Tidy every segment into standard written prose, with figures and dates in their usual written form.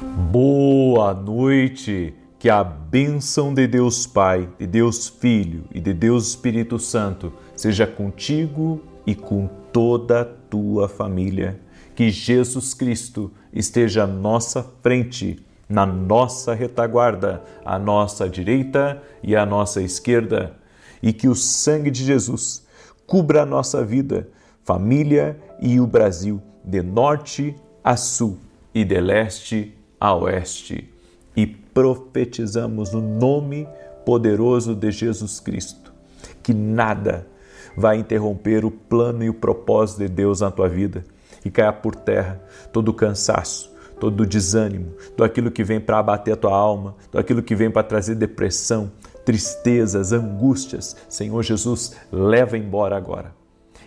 Boa noite, que a bênção de Deus Pai, de Deus Filho e de Deus Espírito Santo seja contigo e com toda a tua família. Que Jesus Cristo esteja à nossa frente, na nossa retaguarda, à nossa direita e à nossa esquerda. E que o sangue de Jesus cubra a nossa vida, família e o Brasil, de norte a sul e de leste a oeste. E profetizamos no nome poderoso de Jesus Cristo, que nada vai interromper o plano e o propósito de Deus na tua vida, e caia por terra todo o cansaço, todo o desânimo, tudo aquilo que vem para abater a tua alma, tudo aquilo que vem para trazer depressão, tristezas, angústias. Senhor Jesus, leva embora agora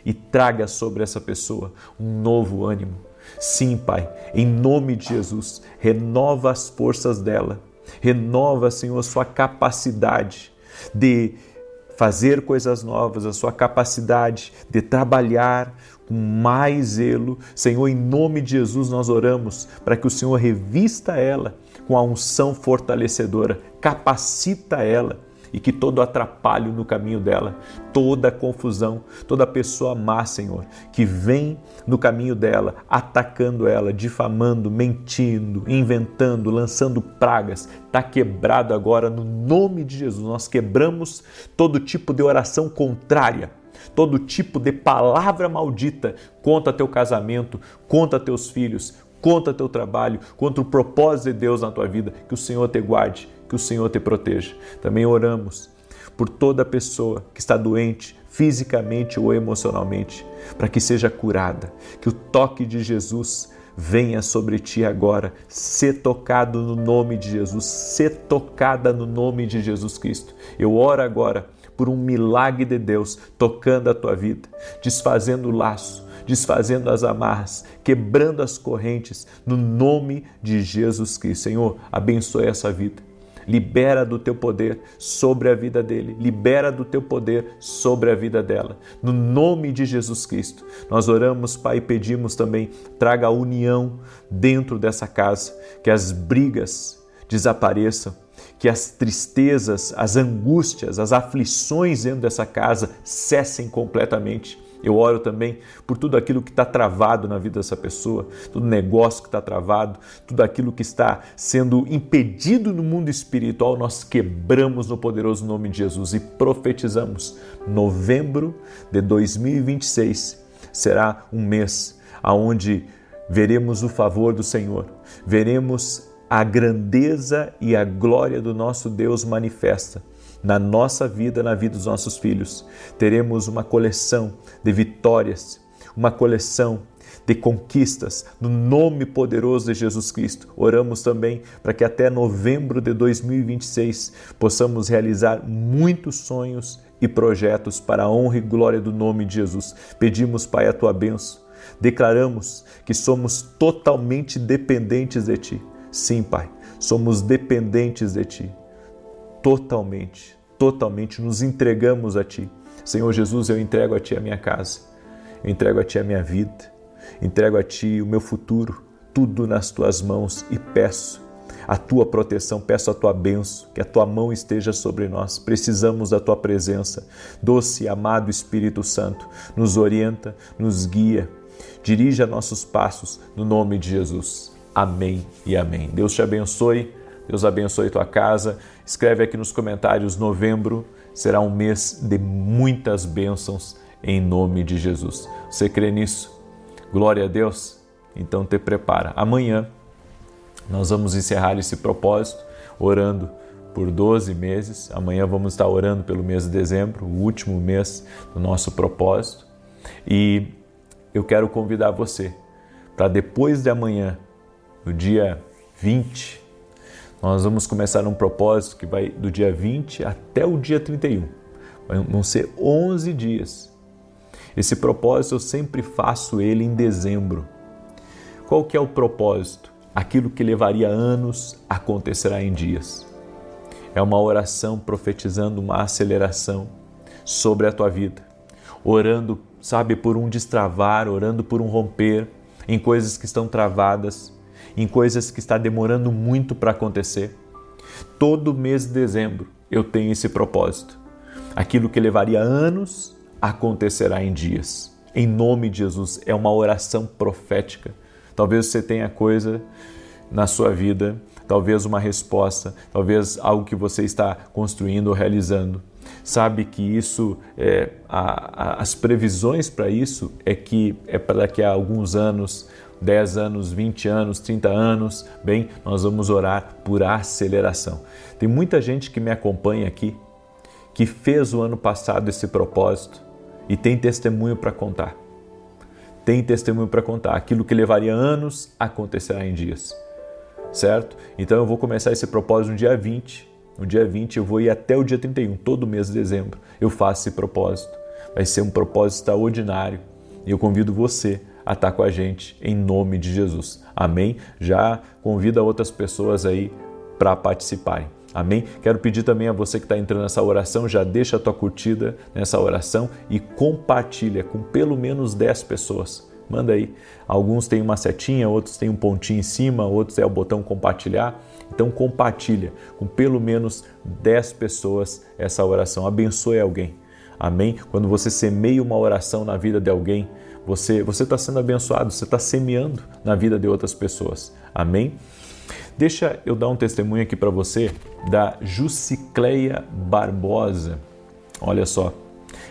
e traga sobre essa pessoa um novo ânimo. Sim, Pai, em nome de Jesus, renova as forças dela, renova, Senhor, a sua capacidade de fazer coisas novas, a sua capacidade de trabalhar com mais zelo. Senhor, em nome de Jesus nós oramos para que o Senhor revista ela com a unção fortalecedora, capacita ela, e que todo atrapalho no caminho dela, toda confusão, toda pessoa má, Senhor, que vem no caminho dela, atacando ela, difamando, mentindo, inventando, lançando pragas, está quebrado agora no nome de Jesus. Nós quebramos todo tipo de oração contrária, todo tipo de palavra maldita contra teu casamento, contra teus filhos, contra teu trabalho, contra o propósito de Deus na tua vida. Que o Senhor te guarde, que o Senhor te proteja. Também oramos por toda pessoa que está doente fisicamente ou emocionalmente, para que seja curada, que o toque de Jesus venha sobre ti agora, ser tocado no nome de Jesus, ser tocada no nome de Jesus Cristo. Eu oro agora por um milagre de Deus tocando a tua vida, desfazendo o laço, desfazendo as amarras, quebrando as correntes, no nome de Jesus Cristo. Senhor, abençoe essa vida. Libera do teu poder sobre a vida dele, libera do teu poder sobre a vida dela. No nome de Jesus Cristo, nós oramos, Pai, e pedimos também, traga a união dentro dessa casa, que as brigas desapareçam, que as tristezas, as angústias, as aflições dentro dessa casa cessem completamente. Eu oro também por tudo aquilo que está travado na vida dessa pessoa, todo negócio que está travado, tudo aquilo que está sendo impedido no mundo espiritual, nós quebramos no poderoso nome de Jesus e profetizamos. Novembro de 2026 será um mês onde veremos o favor do Senhor, veremos a grandeza e a glória do nosso Deus manifesta na nossa vida, na vida dos nossos filhos. Teremos uma coleção de vitórias, uma coleção de conquistas, no nome poderoso de Jesus Cristo. Oramos também para que até novembro de 2026 possamos realizar muitos sonhos e projetos para a honra e glória do nome de Jesus. Pedimos, Pai, a tua bênção. Declaramos que somos totalmente dependentes de ti. Sim, Pai, somos dependentes de ti. Totalmente nos entregamos a Ti. Senhor Jesus, eu entrego a Ti a minha casa, eu entrego a Ti a minha vida, entrego a Ti o meu futuro, tudo nas Tuas mãos e peço a Tua proteção, peço a Tua bênção, que a Tua mão esteja sobre nós. Precisamos da Tua presença. Doce e amado Espírito Santo, nos orienta, nos guia, dirija nossos passos no nome de Jesus. Amém e amém. Deus te abençoe. Deus abençoe tua casa. Escreve aqui nos comentários, novembro será um mês de muitas bênçãos em nome de Jesus. Você crê nisso? Glória a Deus? Então te prepara. Amanhã nós vamos encerrar esse propósito orando por 12 meses. Amanhã vamos estar orando pelo mês de dezembro, o último mês do nosso propósito. E eu quero convidar você para depois de amanhã, no dia 20, nós vamos começar um propósito que vai do dia 20 até o dia 31. Vão ser 11 dias. Esse propósito eu sempre faço ele em dezembro. Qual que é o propósito? Aquilo que levaria anos acontecerá em dias. É uma oração profetizando uma aceleração sobre a tua vida. Orando, sabe, por um destravar, orando por um romper em coisas que estão travadas. em coisas que está demorando muito para acontecer. Todo mês de dezembro eu tenho esse propósito. Aquilo que levaria anos acontecerá em dias. Em nome de Jesus, é uma oração profética. Talvez você tenha coisa na sua vida, talvez uma resposta, talvez algo que você está construindo ou realizando. Sabe que isso, as previsões para isso que é para daqui a alguns anos, 10 anos, 20 anos, 30 anos, bem, nós vamos orar por aceleração. Tem muita gente que me acompanha aqui, que fez o ano passado esse propósito e tem testemunho para contar. Tem testemunho para contar. Aquilo que levaria anos acontecerá em dias, certo? Então eu vou começar esse propósito no dia 20. No dia 20 eu vou ir até o dia 31, todo mês de dezembro eu faço esse propósito. Vai ser um propósito extraordinário e eu convido você a estar com a gente em nome de Jesus. Amém? Já convida outras pessoas aí para participarem. Amém? Quero pedir também a você que está entrando nessa oração, já deixa a tua curtida nessa oração e compartilha com pelo menos 10 pessoas. Manda aí. Alguns têm uma setinha, outros têm um pontinho em cima, outros é o botão compartilhar. Então compartilha com pelo menos 10 pessoas essa oração. Abençoe alguém. Amém? Quando você semeia uma oração na vida de alguém, você está sendo abençoado, você está semeando na vida de outras pessoas. Amém? Deixa eu dar um testemunho aqui para você da Jucicleia Barbosa. Olha só.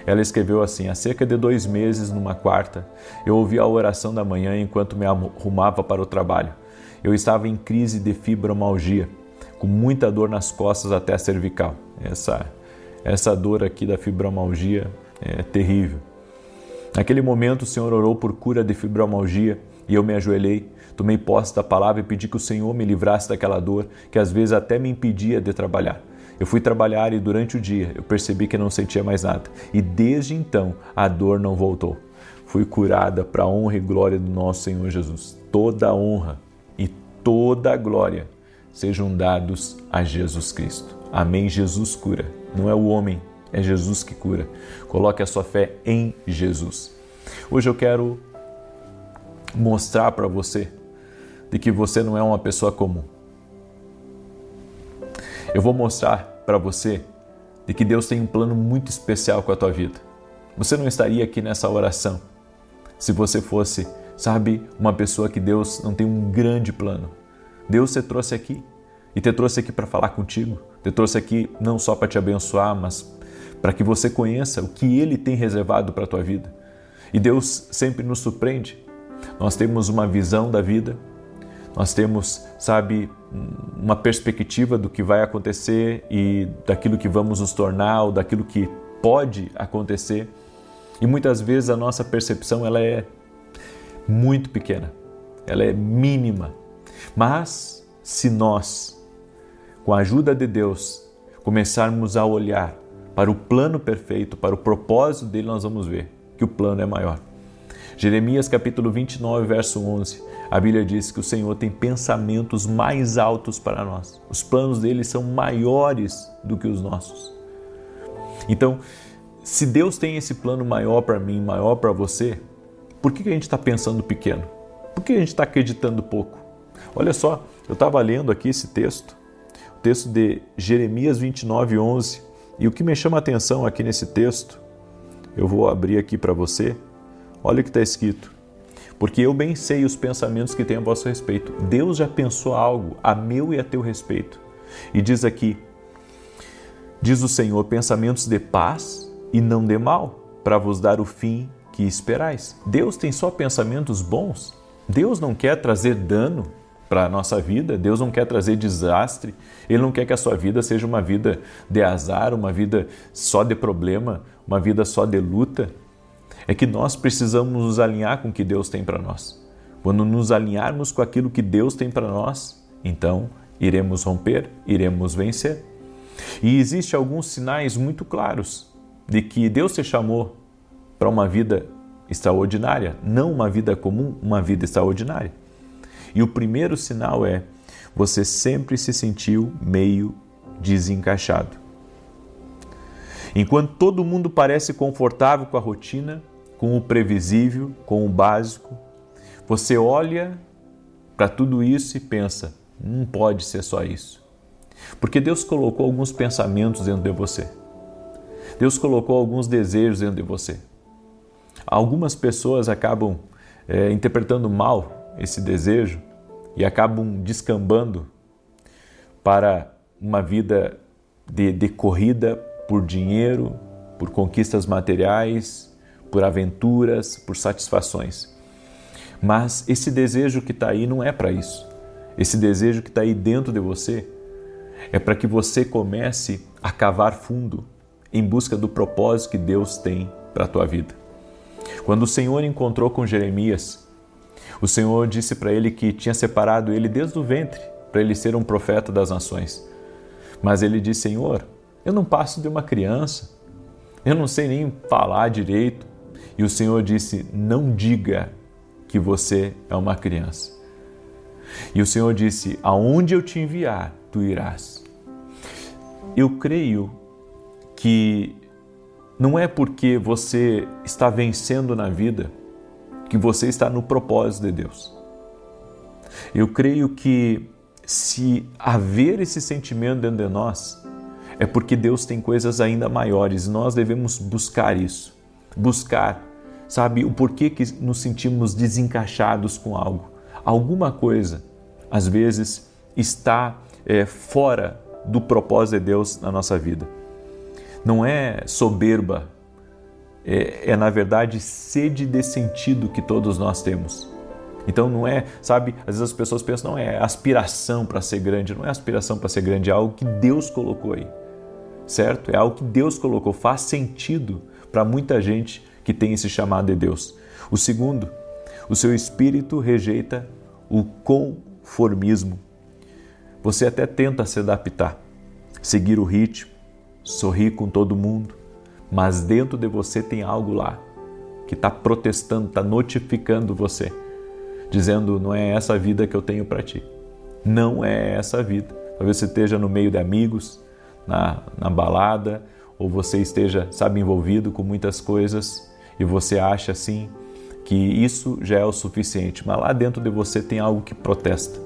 Ela escreveu assim: há cerca de 2 meses, numa quarta, eu ouvi a oração da manhã enquanto me arrumava para o trabalho. Eu estava em crise de fibromialgia, com muita dor nas costas até a cervical. Essa dor aqui da fibromialgia é terrível. Naquele momento, o Senhor orou por cura de fibromialgia e eu me ajoelhei, tomei posse da palavra e pedi que o Senhor me livrasse daquela dor que às vezes até me impedia de trabalhar. Eu fui trabalhar e durante o dia eu percebi que não sentia mais nada. E desde então a dor não voltou. Fui curada para a honra e glória do nosso Senhor Jesus. Toda a honra e toda a glória sejam dados a Jesus Cristo. Amém? Jesus cura. Não é o homem, é Jesus que cura. Coloque a sua fé em Jesus. Hoje eu quero mostrar para você de que você não é uma pessoa comum. Eu vou mostrar para você de que Deus tem um plano muito especial com a tua vida. Você não estaria aqui nessa oração se você fosse, uma pessoa que Deus não tem um grande plano. Deus te trouxe aqui e te trouxe aqui para falar contigo. Te trouxe aqui não só para te abençoar, mas para que você conheça o que Ele tem reservado para a tua vida. E Deus sempre nos surpreende. Nós temos uma visão da vida. Nós temos, uma perspectiva do que vai acontecer e daquilo que vamos nos tornar ou daquilo que pode acontecer. E muitas vezes a nossa percepção ela é muito pequena, ela é mínima. Mas se nós, com a ajuda de Deus, começarmos a olhar para o plano perfeito, para o propósito dele, nós vamos ver que o plano é maior. Jeremias capítulo 29, verso 11. A Bíblia diz que o Senhor tem pensamentos mais altos para nós. Os planos dele são maiores do que os nossos. Então, se Deus tem esse plano maior para mim, maior para você, por que a gente está pensando pequeno? Por que a gente está acreditando pouco? Olha só, eu estava lendo aqui esse texto, o texto de Jeremias 29, 11, e o que me chama a atenção aqui nesse texto, eu vou abrir aqui para você, olha o que está escrito. Porque eu bem sei os pensamentos que tenho a vosso respeito. Deus já pensou algo a meu e a teu respeito. E diz aqui, diz o Senhor, pensamentos de paz e não de mal, para vos dar o fim que esperais. Deus tem só pensamentos bons. Deus não quer trazer dano para a nossa vida. Deus não quer trazer desastre. Ele não quer que a sua vida seja uma vida de azar, uma vida só de problema, uma vida só de luta. É que nós precisamos nos alinhar com o que Deus tem para nós. Quando nos alinharmos com aquilo que Deus tem para nós, então iremos romper, iremos vencer. E existem alguns sinais muito claros de que Deus te chamou para uma vida extraordinária, não uma vida comum, uma vida extraordinária. E o primeiro sinal é, você sempre se sentiu meio desencaixado. Enquanto todo mundo parece confortável com a rotina, com o previsível, com o básico, você olha para tudo isso e pensa, não pode ser só isso. Porque Deus colocou alguns pensamentos dentro de você. Deus colocou alguns desejos dentro de você. Algumas pessoas acabam interpretando mal esse desejo e acabam descambando para uma vida de corrida por dinheiro, por conquistas materiais, por aventuras, por satisfações. Mas esse desejo que está aí não é para isso. Esse desejo que está aí dentro de você é para que você comece a cavar fundo em busca do propósito que Deus tem para a tua vida. Quando o Senhor encontrou com Jeremias, o Senhor disse para ele que tinha separado ele desde o ventre para ele ser um profeta das nações. Mas ele disse, Senhor, eu não passo de uma criança, eu não sei nem falar direito. E o Senhor disse, não diga que você é uma criança. E o Senhor disse, aonde eu te enviar, tu irás. Eu creio que não é porque você está vencendo na vida que você está no propósito de Deus. Eu creio que se haver esse sentimento dentro de nós, é porque Deus tem coisas ainda maiores e nós devemos buscar isso. Buscar, sabe, o porquê que nos sentimos desencaixados com algo. Alguma coisa, às vezes, está fora do propósito de Deus na nossa vida. Não é soberba, na verdade sede de sentido que todos nós temos. Então não é, sabe, às vezes as pessoas pensam, não é aspiração para ser grande, não é aspiração para ser grande, é algo que Deus colocou aí, certo? É algo que Deus colocou, faz sentido para muita gente que tem esse chamado de Deus. O segundo, o seu espírito rejeita o conformismo. Você até tenta se adaptar, seguir o ritmo, sorrir com todo mundo, mas dentro de você tem algo lá que está protestando, está notificando você, dizendo, não é essa vida que eu tenho para ti. Não é essa vida. Talvez você esteja no meio de amigos, na balada, ou você esteja, sabe, envolvido com muitas coisas e você acha assim que isso já é o suficiente, mas lá dentro de você tem algo que protesta.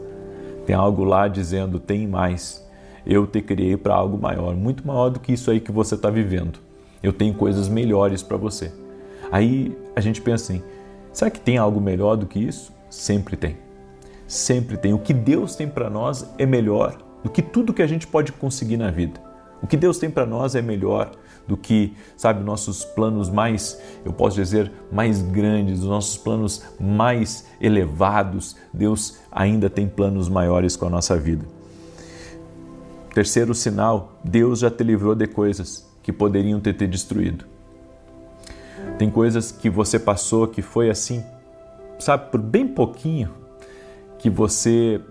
Tem algo lá dizendo, tem mais. Eu te criei para algo maior, muito maior do que isso aí que você está vivendo. Eu tenho coisas melhores para você. Aí a gente pensa assim, será que tem algo melhor do que isso? Sempre tem. Sempre tem. O que Deus tem para nós é melhor do que tudo que a gente pode conseguir na vida. O que Deus tem para nós é melhor do que, sabe, nossos planos mais, eu posso dizer, mais grandes, os nossos planos mais elevados. Deus ainda tem planos maiores com a nossa vida. Terceiro sinal, Deus já te livrou de coisas que poderiam ter te destruído. Tem coisas que você passou que foi assim, sabe, por bem pouquinho, que você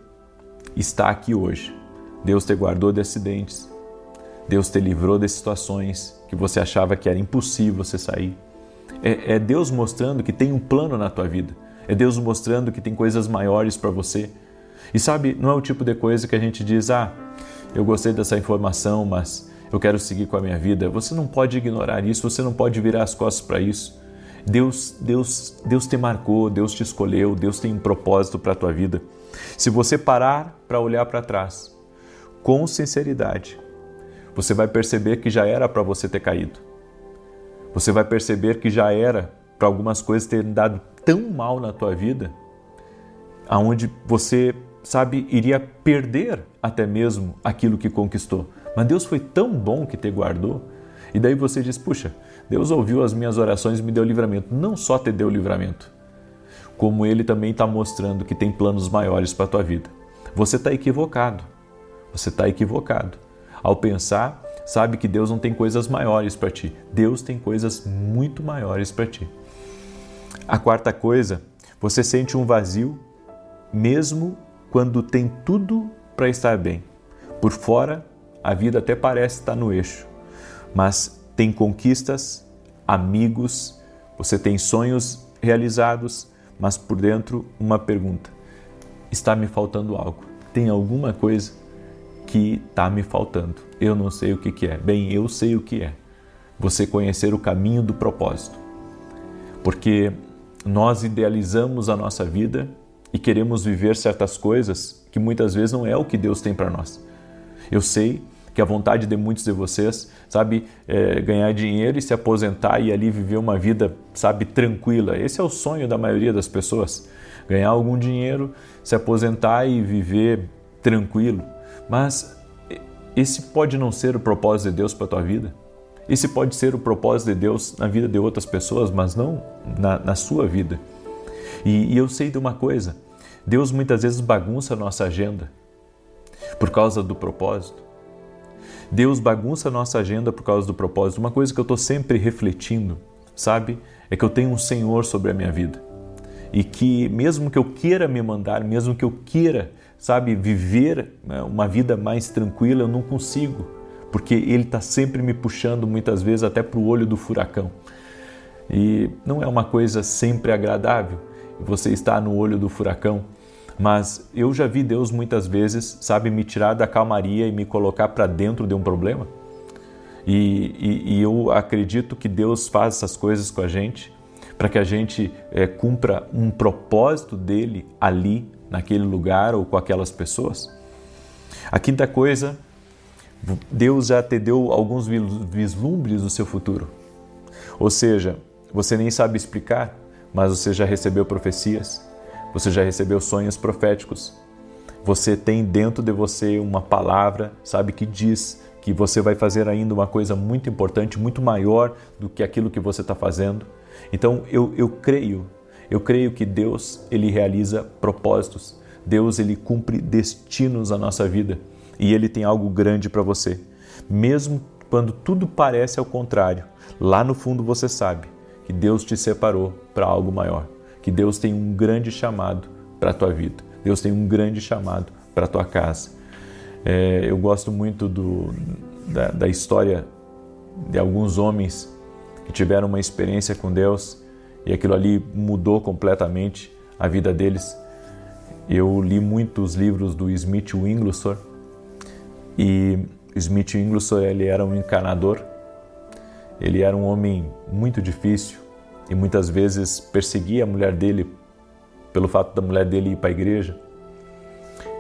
está aqui hoje. Deus te guardou de acidentes. Deus te livrou de situações que você achava que era impossível você sair. É Deus mostrando que tem um plano na tua vida. É Deus mostrando que tem coisas maiores para você. E sabe, não é o tipo de coisa que a gente diz, eu gostei dessa informação, mas eu quero seguir com a minha vida. Você não pode ignorar isso, você não pode virar as costas para isso. Deus te marcou, Deus te escolheu, Deus tem um propósito para a tua vida. Se você parar para olhar para trás, com sinceridade, você vai perceber que já era para você ter caído. Você vai perceber que já era para algumas coisas terem dado tão mal na tua vida, aonde você, sabe, iria perder até mesmo aquilo que conquistou. Mas Deus foi tão bom que te guardou, e daí você diz, puxa, Deus ouviu as minhas orações e me deu livramento. Não só te deu livramento, como Ele também está mostrando que tem planos maiores para a tua vida. Você está equivocado. Você está equivocado. Ao pensar, sabe que Deus não tem coisas maiores para ti. Deus tem coisas muito maiores para ti. A quarta coisa, você sente um vazio mesmo quando tem tudo para estar bem. Por fora, a vida até parece estar no eixo, mas tem conquistas, amigos, você tem sonhos realizados, mas por dentro uma pergunta: está me faltando algo? Tem alguma coisa que está me faltando? Eu não sei o que é. Bem, eu sei o que é. Você conhecer o caminho do propósito. Porque nós idealizamos a nossa vida e queremos viver certas coisas que muitas vezes não é o que Deus tem para nós. Eu sei que a vontade de muitos de vocês, sabe, é ganhar dinheiro e se aposentar e ali viver uma vida, sabe, tranquila. Esse é o sonho da maioria das pessoas. Ganhar algum dinheiro, se aposentar e viver tranquilo. Mas esse pode não ser o propósito de Deus para a tua vida. Esse pode ser o propósito de Deus na vida de outras pessoas, mas não na sua vida. E eu sei de uma coisa, Deus muitas vezes bagunça a nossa agenda por causa do propósito. Deus bagunça a nossa agenda por causa do propósito. Uma coisa que eu estou sempre refletindo, sabe, é que eu tenho um Senhor sobre a minha vida. E que mesmo que eu queira me mandar, mesmo que eu queira, sabe, viver uma vida mais tranquila, eu não consigo. Porque Ele está sempre me puxando, muitas vezes, até para o olho do furacão. E não é uma coisa sempre agradável você estar no olho do furacão. Mas eu já vi Deus muitas vezes, sabe, me tirar da calmaria e me colocar para dentro de um problema. E eu acredito que Deus faz essas coisas com a gente para que a gente cumpra um propósito dele ali, naquele lugar ou com aquelas pessoas. A quinta coisa, Deus já te deu alguns vislumbres do seu futuro. Ou seja, você nem sabe explicar, mas você já recebeu profecias. Você já recebeu sonhos proféticos. Você tem dentro de você uma palavra, sabe, que diz que você vai fazer ainda uma coisa muito importante, muito maior do que aquilo que você está fazendo. Então, eu creio que Deus, Ele realiza propósitos. Deus, Ele cumpre destinos na nossa vida. E Ele tem algo grande para você. Mesmo quando tudo parece ao contrário, lá no fundo você sabe que Deus te separou para algo maior. Que Deus tem um grande chamado para a tua vida. Deus tem um grande chamado para a tua casa. Eu gosto muito da história de alguns homens que tiveram uma experiência com Deus e aquilo ali mudou completamente a vida deles. Eu li muitos livros do Smith Wigglesworth e Smith Wigglesworth, ele era um encanador. Ele era um homem muito difícil e muitas vezes perseguia a mulher dele pelo fato da mulher dele ir para a igreja.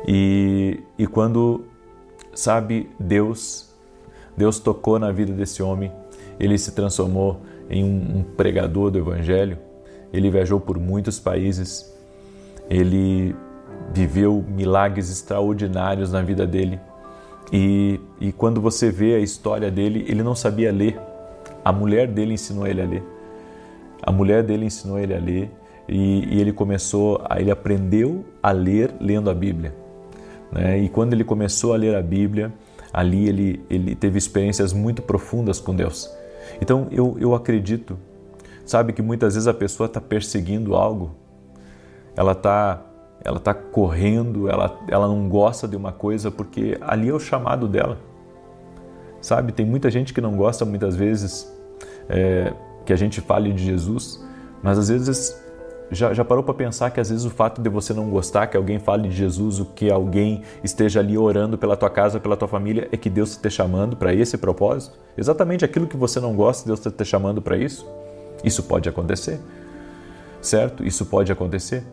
E quando, sabe, Deus tocou na vida desse homem, ele se transformou em um pregador do Evangelho, ele viajou por muitos países, ele viveu milagres extraordinários na vida dele. E quando você vê a história dele, ele não sabia ler, a mulher dele ensinou ele a ler. A mulher dele ensinou ele a ler e ele aprendeu a ler lendo a Bíblia. Né? E quando ele começou a ler a Bíblia, ali ele teve experiências muito profundas com Deus. Então eu acredito, sabe, que muitas vezes a pessoa está perseguindo algo, ela está correndo, ela não gosta de uma coisa porque ali é o chamado dela. Sabe, tem muita gente que não gosta muitas vezes que a gente fale de Jesus, mas às vezes já parou para pensar que às vezes o fato de você não gostar que alguém fale de Jesus, o que alguém esteja ali orando pela tua casa, pela tua família, é que Deus está te chamando para esse propósito? Exatamente aquilo que você não gosta, Deus está te chamando para isso? Isso pode acontecer, certo? Isso pode acontecer.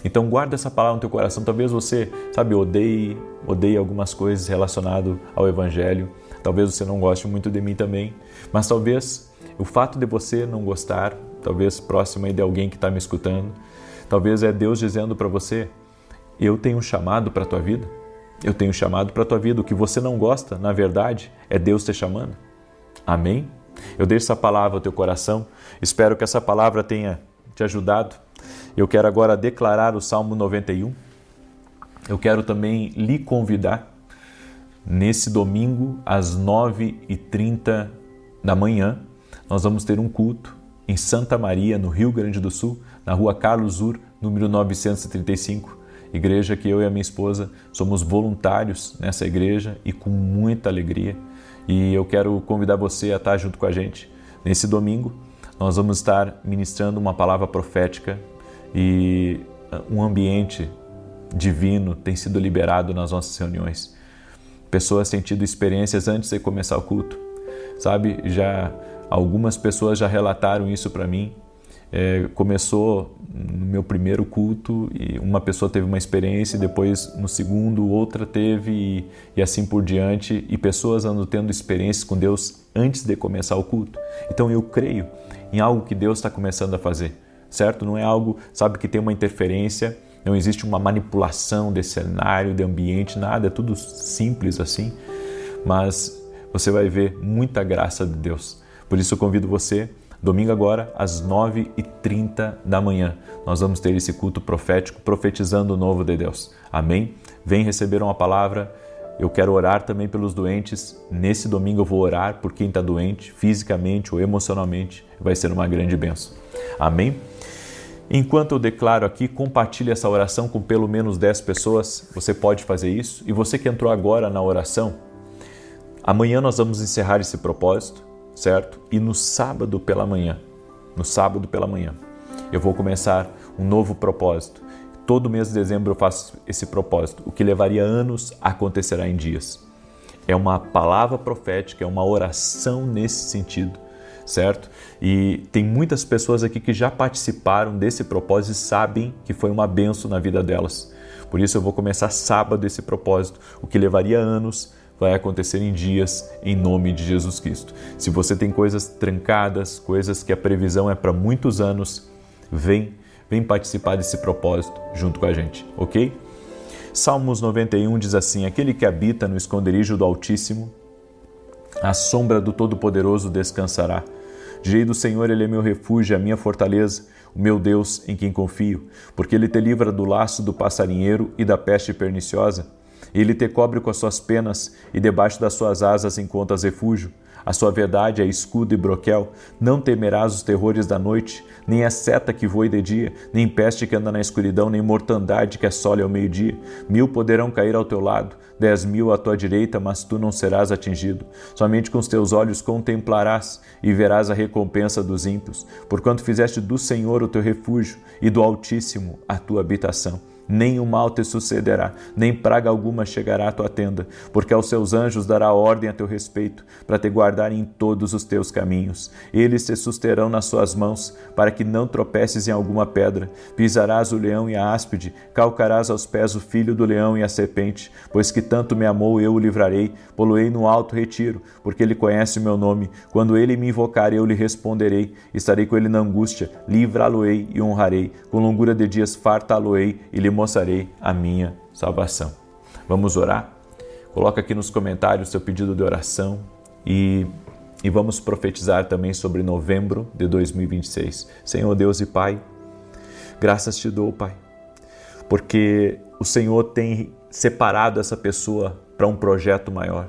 Então guarda essa palavra no teu coração. Talvez você, sabe, odeie algumas coisas relacionadas ao Evangelho. Talvez você não goste muito de mim também, mas talvez o fato de você não gostar, talvez próximo aí de alguém que está me escutando, talvez é Deus dizendo para você, eu tenho um chamado para a tua vida, eu tenho um chamado para a tua vida. O que você não gosta, na verdade, é Deus te chamando. Amém? Eu deixo essa palavra ao teu coração, espero que essa palavra tenha te ajudado. Eu quero agora declarar o Salmo 91. Eu quero também lhe convidar nesse domingo às 9h30 da manhã. Nós vamos ter um culto em Santa Maria, no Rio Grande do Sul, na rua Carlos Ur, número 935. Igreja que eu e a minha esposa somos voluntários nessa igreja e com muita alegria. E eu quero convidar você a estar junto com a gente. Nesse domingo, nós vamos estar ministrando uma palavra profética e um ambiente divino tem sido liberado nas nossas reuniões. Pessoas têm tido experiências antes de começar o culto. Sabe, algumas pessoas já relataram isso para mim. Começou no meu primeiro culto e uma pessoa teve uma experiência, e depois no segundo outra teve e assim por diante, e pessoas andam tendo experiências com Deus antes de começar o culto. Então eu creio em algo que Deus está começando a fazer, certo? Não é algo, sabe, que tem uma interferência, não existe uma manipulação desse cenário, de ambiente, nada, é tudo simples assim, mas você vai ver muita graça de Deus. Por isso eu convido você, domingo agora, às 9h30 da manhã, nós vamos ter esse culto profético, profetizando o novo de Deus. Amém? Vem receber uma palavra. Eu quero orar também pelos doentes. Nesse domingo eu vou orar por quem está doente, fisicamente ou emocionalmente. Vai ser uma grande bênção. Amém? Enquanto eu declaro aqui, compartilhe essa oração com pelo menos 10 pessoas. Você pode fazer isso. E você que entrou agora na oração, amanhã nós vamos encerrar esse propósito, certo? E no sábado pela manhã, eu vou começar um novo propósito. Todo mês de dezembro eu faço esse propósito. O que levaria anos acontecerá em dias. É uma palavra profética, é uma oração nesse sentido, certo? E tem muitas pessoas aqui que já participaram desse propósito e sabem que foi uma bênção na vida delas. Por isso eu vou começar sábado esse propósito. O que levaria anos vai acontecer em dias, em nome de Jesus Cristo. Se você tem coisas trancadas, coisas que a previsão é para muitos anos, vem participar desse propósito junto com a gente, ok? Salmos 91 diz assim: aquele que habita no esconderijo do Altíssimo, à sombra do Todo-Poderoso descansará. Direi do Senhor, Ele é meu refúgio, a minha fortaleza, o meu Deus em quem confio, porque Ele te livra do laço do passarinheiro e da peste perniciosa. Ele te cobre com as suas penas e debaixo das suas asas encontras refúgio. A sua verdade é escudo e broquel. Não temerás os terrores da noite, nem a seta que voe de dia, nem peste que anda na escuridão, nem mortandade que assole ao meio-dia. 1000 poderão cair ao teu lado, 10.000 à tua direita, mas tu não serás atingido. Somente com os teus olhos contemplarás e verás a recompensa dos ímpios, porquanto fizeste do Senhor o teu refúgio e do Altíssimo a tua habitação. Nem o mal te sucederá, nem praga alguma chegará à tua tenda, porque aos seus anjos dará ordem a teu respeito, para te guardar em todos os teus caminhos. Eles te susterão nas suas mãos, para que não tropeces em alguma pedra. Pisarás o leão e a áspide, calcarás aos pés o filho do leão e a serpente, pois que tanto me amou, eu o livrarei, poloei no alto retiro, porque ele conhece o meu nome. Quando ele me invocar, eu lhe responderei, estarei com ele na angústia, livrá-lo-ei e honrarei, com longura de dias fartá-lo-ei e lhe mostrarei a minha salvação. Vamos orar? Coloca aqui nos comentários o seu pedido de oração e vamos profetizar também sobre novembro de 2026. Senhor Deus e Pai, graças te dou, Pai, porque o Senhor tem separado essa pessoa para um projeto maior.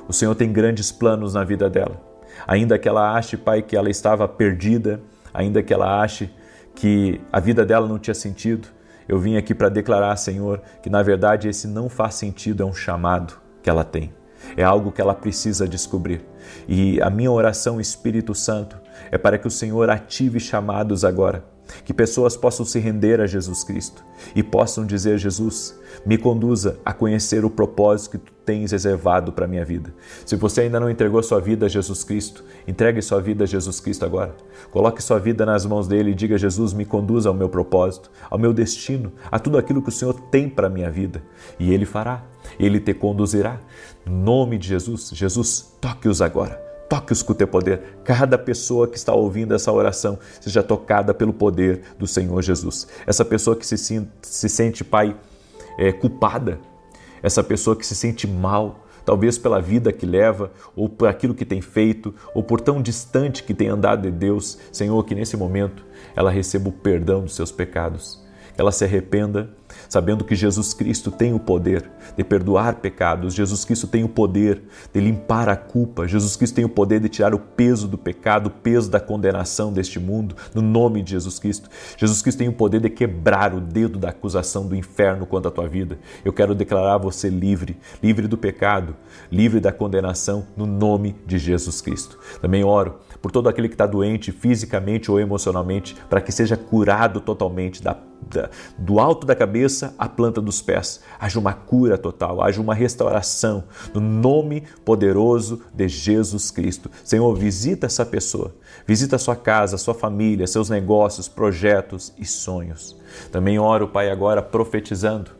O Senhor tem grandes planos na vida dela. Ainda que ela ache, Pai, que ela estava perdida, ainda que ela ache que a vida dela não tinha sentido, eu vim aqui para declarar, Senhor, que na verdade esse não faz sentido, é um chamado que ela tem. É algo que ela precisa descobrir. E a minha oração, Espírito Santo, é para que o Senhor ative chamados agora. Que pessoas possam se render a Jesus Cristo e possam dizer: Jesus, me conduza a conhecer o propósito que tu tens reservado para a minha vida. Se você ainda não entregou sua vida a Jesus Cristo, entregue sua vida a Jesus Cristo agora. Coloque sua vida nas mãos dele e diga: Jesus, me conduza ao meu propósito, ao meu destino, a tudo aquilo que o Senhor tem para a minha vida. E ele fará, ele te conduzirá. No nome de Jesus, Jesus, toque-os agora. Toque-os com o teu poder. Cada pessoa que está ouvindo essa oração seja tocada pelo poder do Senhor Jesus. Essa pessoa que se sente, Pai, culpada. Essa pessoa que se sente mal, talvez pela vida que leva, ou por aquilo que tem feito, ou por tão distante que tem andado de Deus. Senhor, que nesse momento ela receba o perdão dos seus pecados. Que ela se arrependa, sabendo que Jesus Cristo tem o poder de perdoar pecados, Jesus Cristo tem o poder de limpar a culpa, Jesus Cristo tem o poder de tirar o peso do pecado, o peso da condenação deste mundo, no nome de Jesus Cristo. Jesus Cristo tem o poder de quebrar o dedo da acusação do inferno contra a tua vida. Eu quero declarar você livre, livre do pecado, livre da condenação, no nome de Jesus Cristo. Também oro por todo aquele que está doente fisicamente ou emocionalmente, para que seja curado totalmente da do alto da cabeça à planta dos pés. Haja uma cura total, haja uma restauração, no nome poderoso de Jesus Cristo. Senhor, visita essa pessoa, visita a sua casa, a sua família, seus negócios, projetos e sonhos. Também oro, Pai, agora profetizando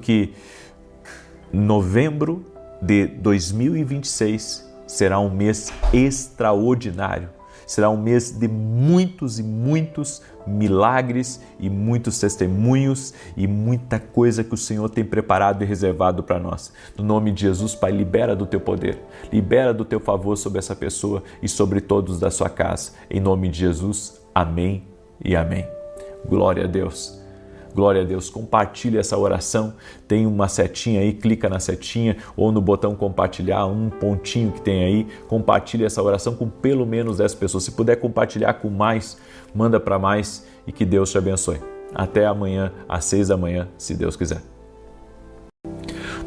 que novembro de 2026 será um mês extraordinário. Será um mês de muitos e muitos milagres e muitos testemunhos e muita coisa que o Senhor tem preparado e reservado para nós. No nome de Jesus, Pai, libera do teu poder, libera do teu favor sobre essa pessoa e sobre todos da sua casa. Em nome de Jesus, amém e amém. Glória a Deus. Glória a Deus, compartilhe essa oração, tem uma setinha aí, clica na setinha ou no botão compartilhar, um pontinho que tem aí, compartilhe essa oração com pelo menos 10 pessoas. Se puder compartilhar com mais, manda para mais e que Deus te abençoe. Até amanhã, às 6 da manhã, se Deus quiser.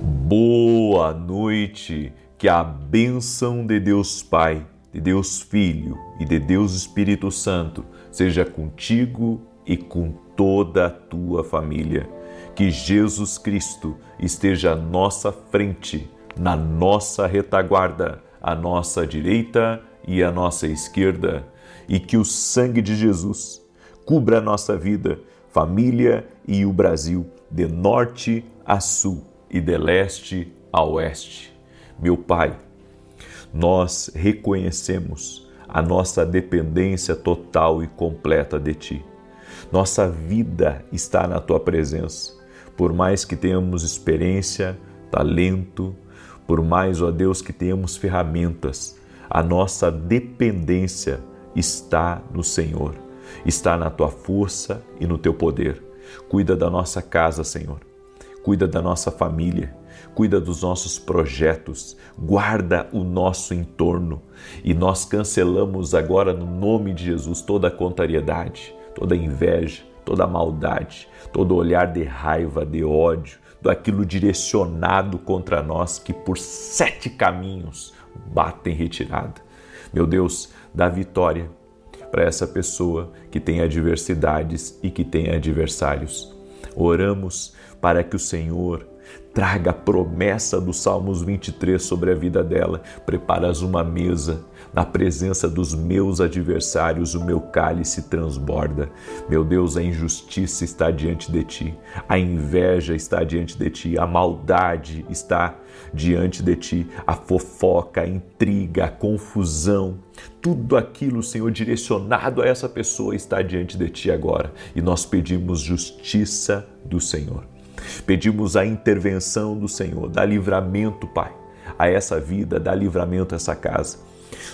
Boa noite, que a bênção de Deus Pai, de Deus Filho e de Deus Espírito Santo seja contigo e com toda a tua família. Que Jesus Cristo esteja à nossa frente, na nossa retaguarda, à nossa direita e à nossa esquerda, e que o sangue de Jesus cubra a nossa vida, família e o Brasil, de norte a sul e de leste a oeste. Meu Pai, nós reconhecemos a nossa dependência total e completa de Ti. Nossa vida está na Tua presença. Por mais que tenhamos experiência, talento, por mais, ó Deus, que tenhamos ferramentas, a nossa dependência está no Senhor. Está na Tua força e no Teu poder. Cuida da nossa casa, Senhor. Cuida da nossa família. Cuida dos nossos projetos. Guarda o nosso entorno. E nós cancelamos agora, no nome de Jesus, toda a contrariedade, toda inveja, toda maldade, todo olhar de raiva, de ódio, daquilo direcionado contra nós que por 7 caminhos batem retirada. Meu Deus, dá vitória para essa pessoa que tem adversidades e que tem adversários. Oramos para que o Senhor traga a promessa do Salmos 23 sobre a vida dela. Preparas uma mesa na presença dos meus adversários, o meu cálice transborda. Meu Deus, a injustiça está diante de Ti, a inveja está diante de Ti, a maldade está diante de Ti, a fofoca, a intriga, a confusão, tudo aquilo, Senhor, direcionado a essa pessoa está diante de Ti agora. E nós pedimos justiça do Senhor. Pedimos a intervenção do Senhor, dá livramento, Pai, a essa vida, dá livramento a essa casa.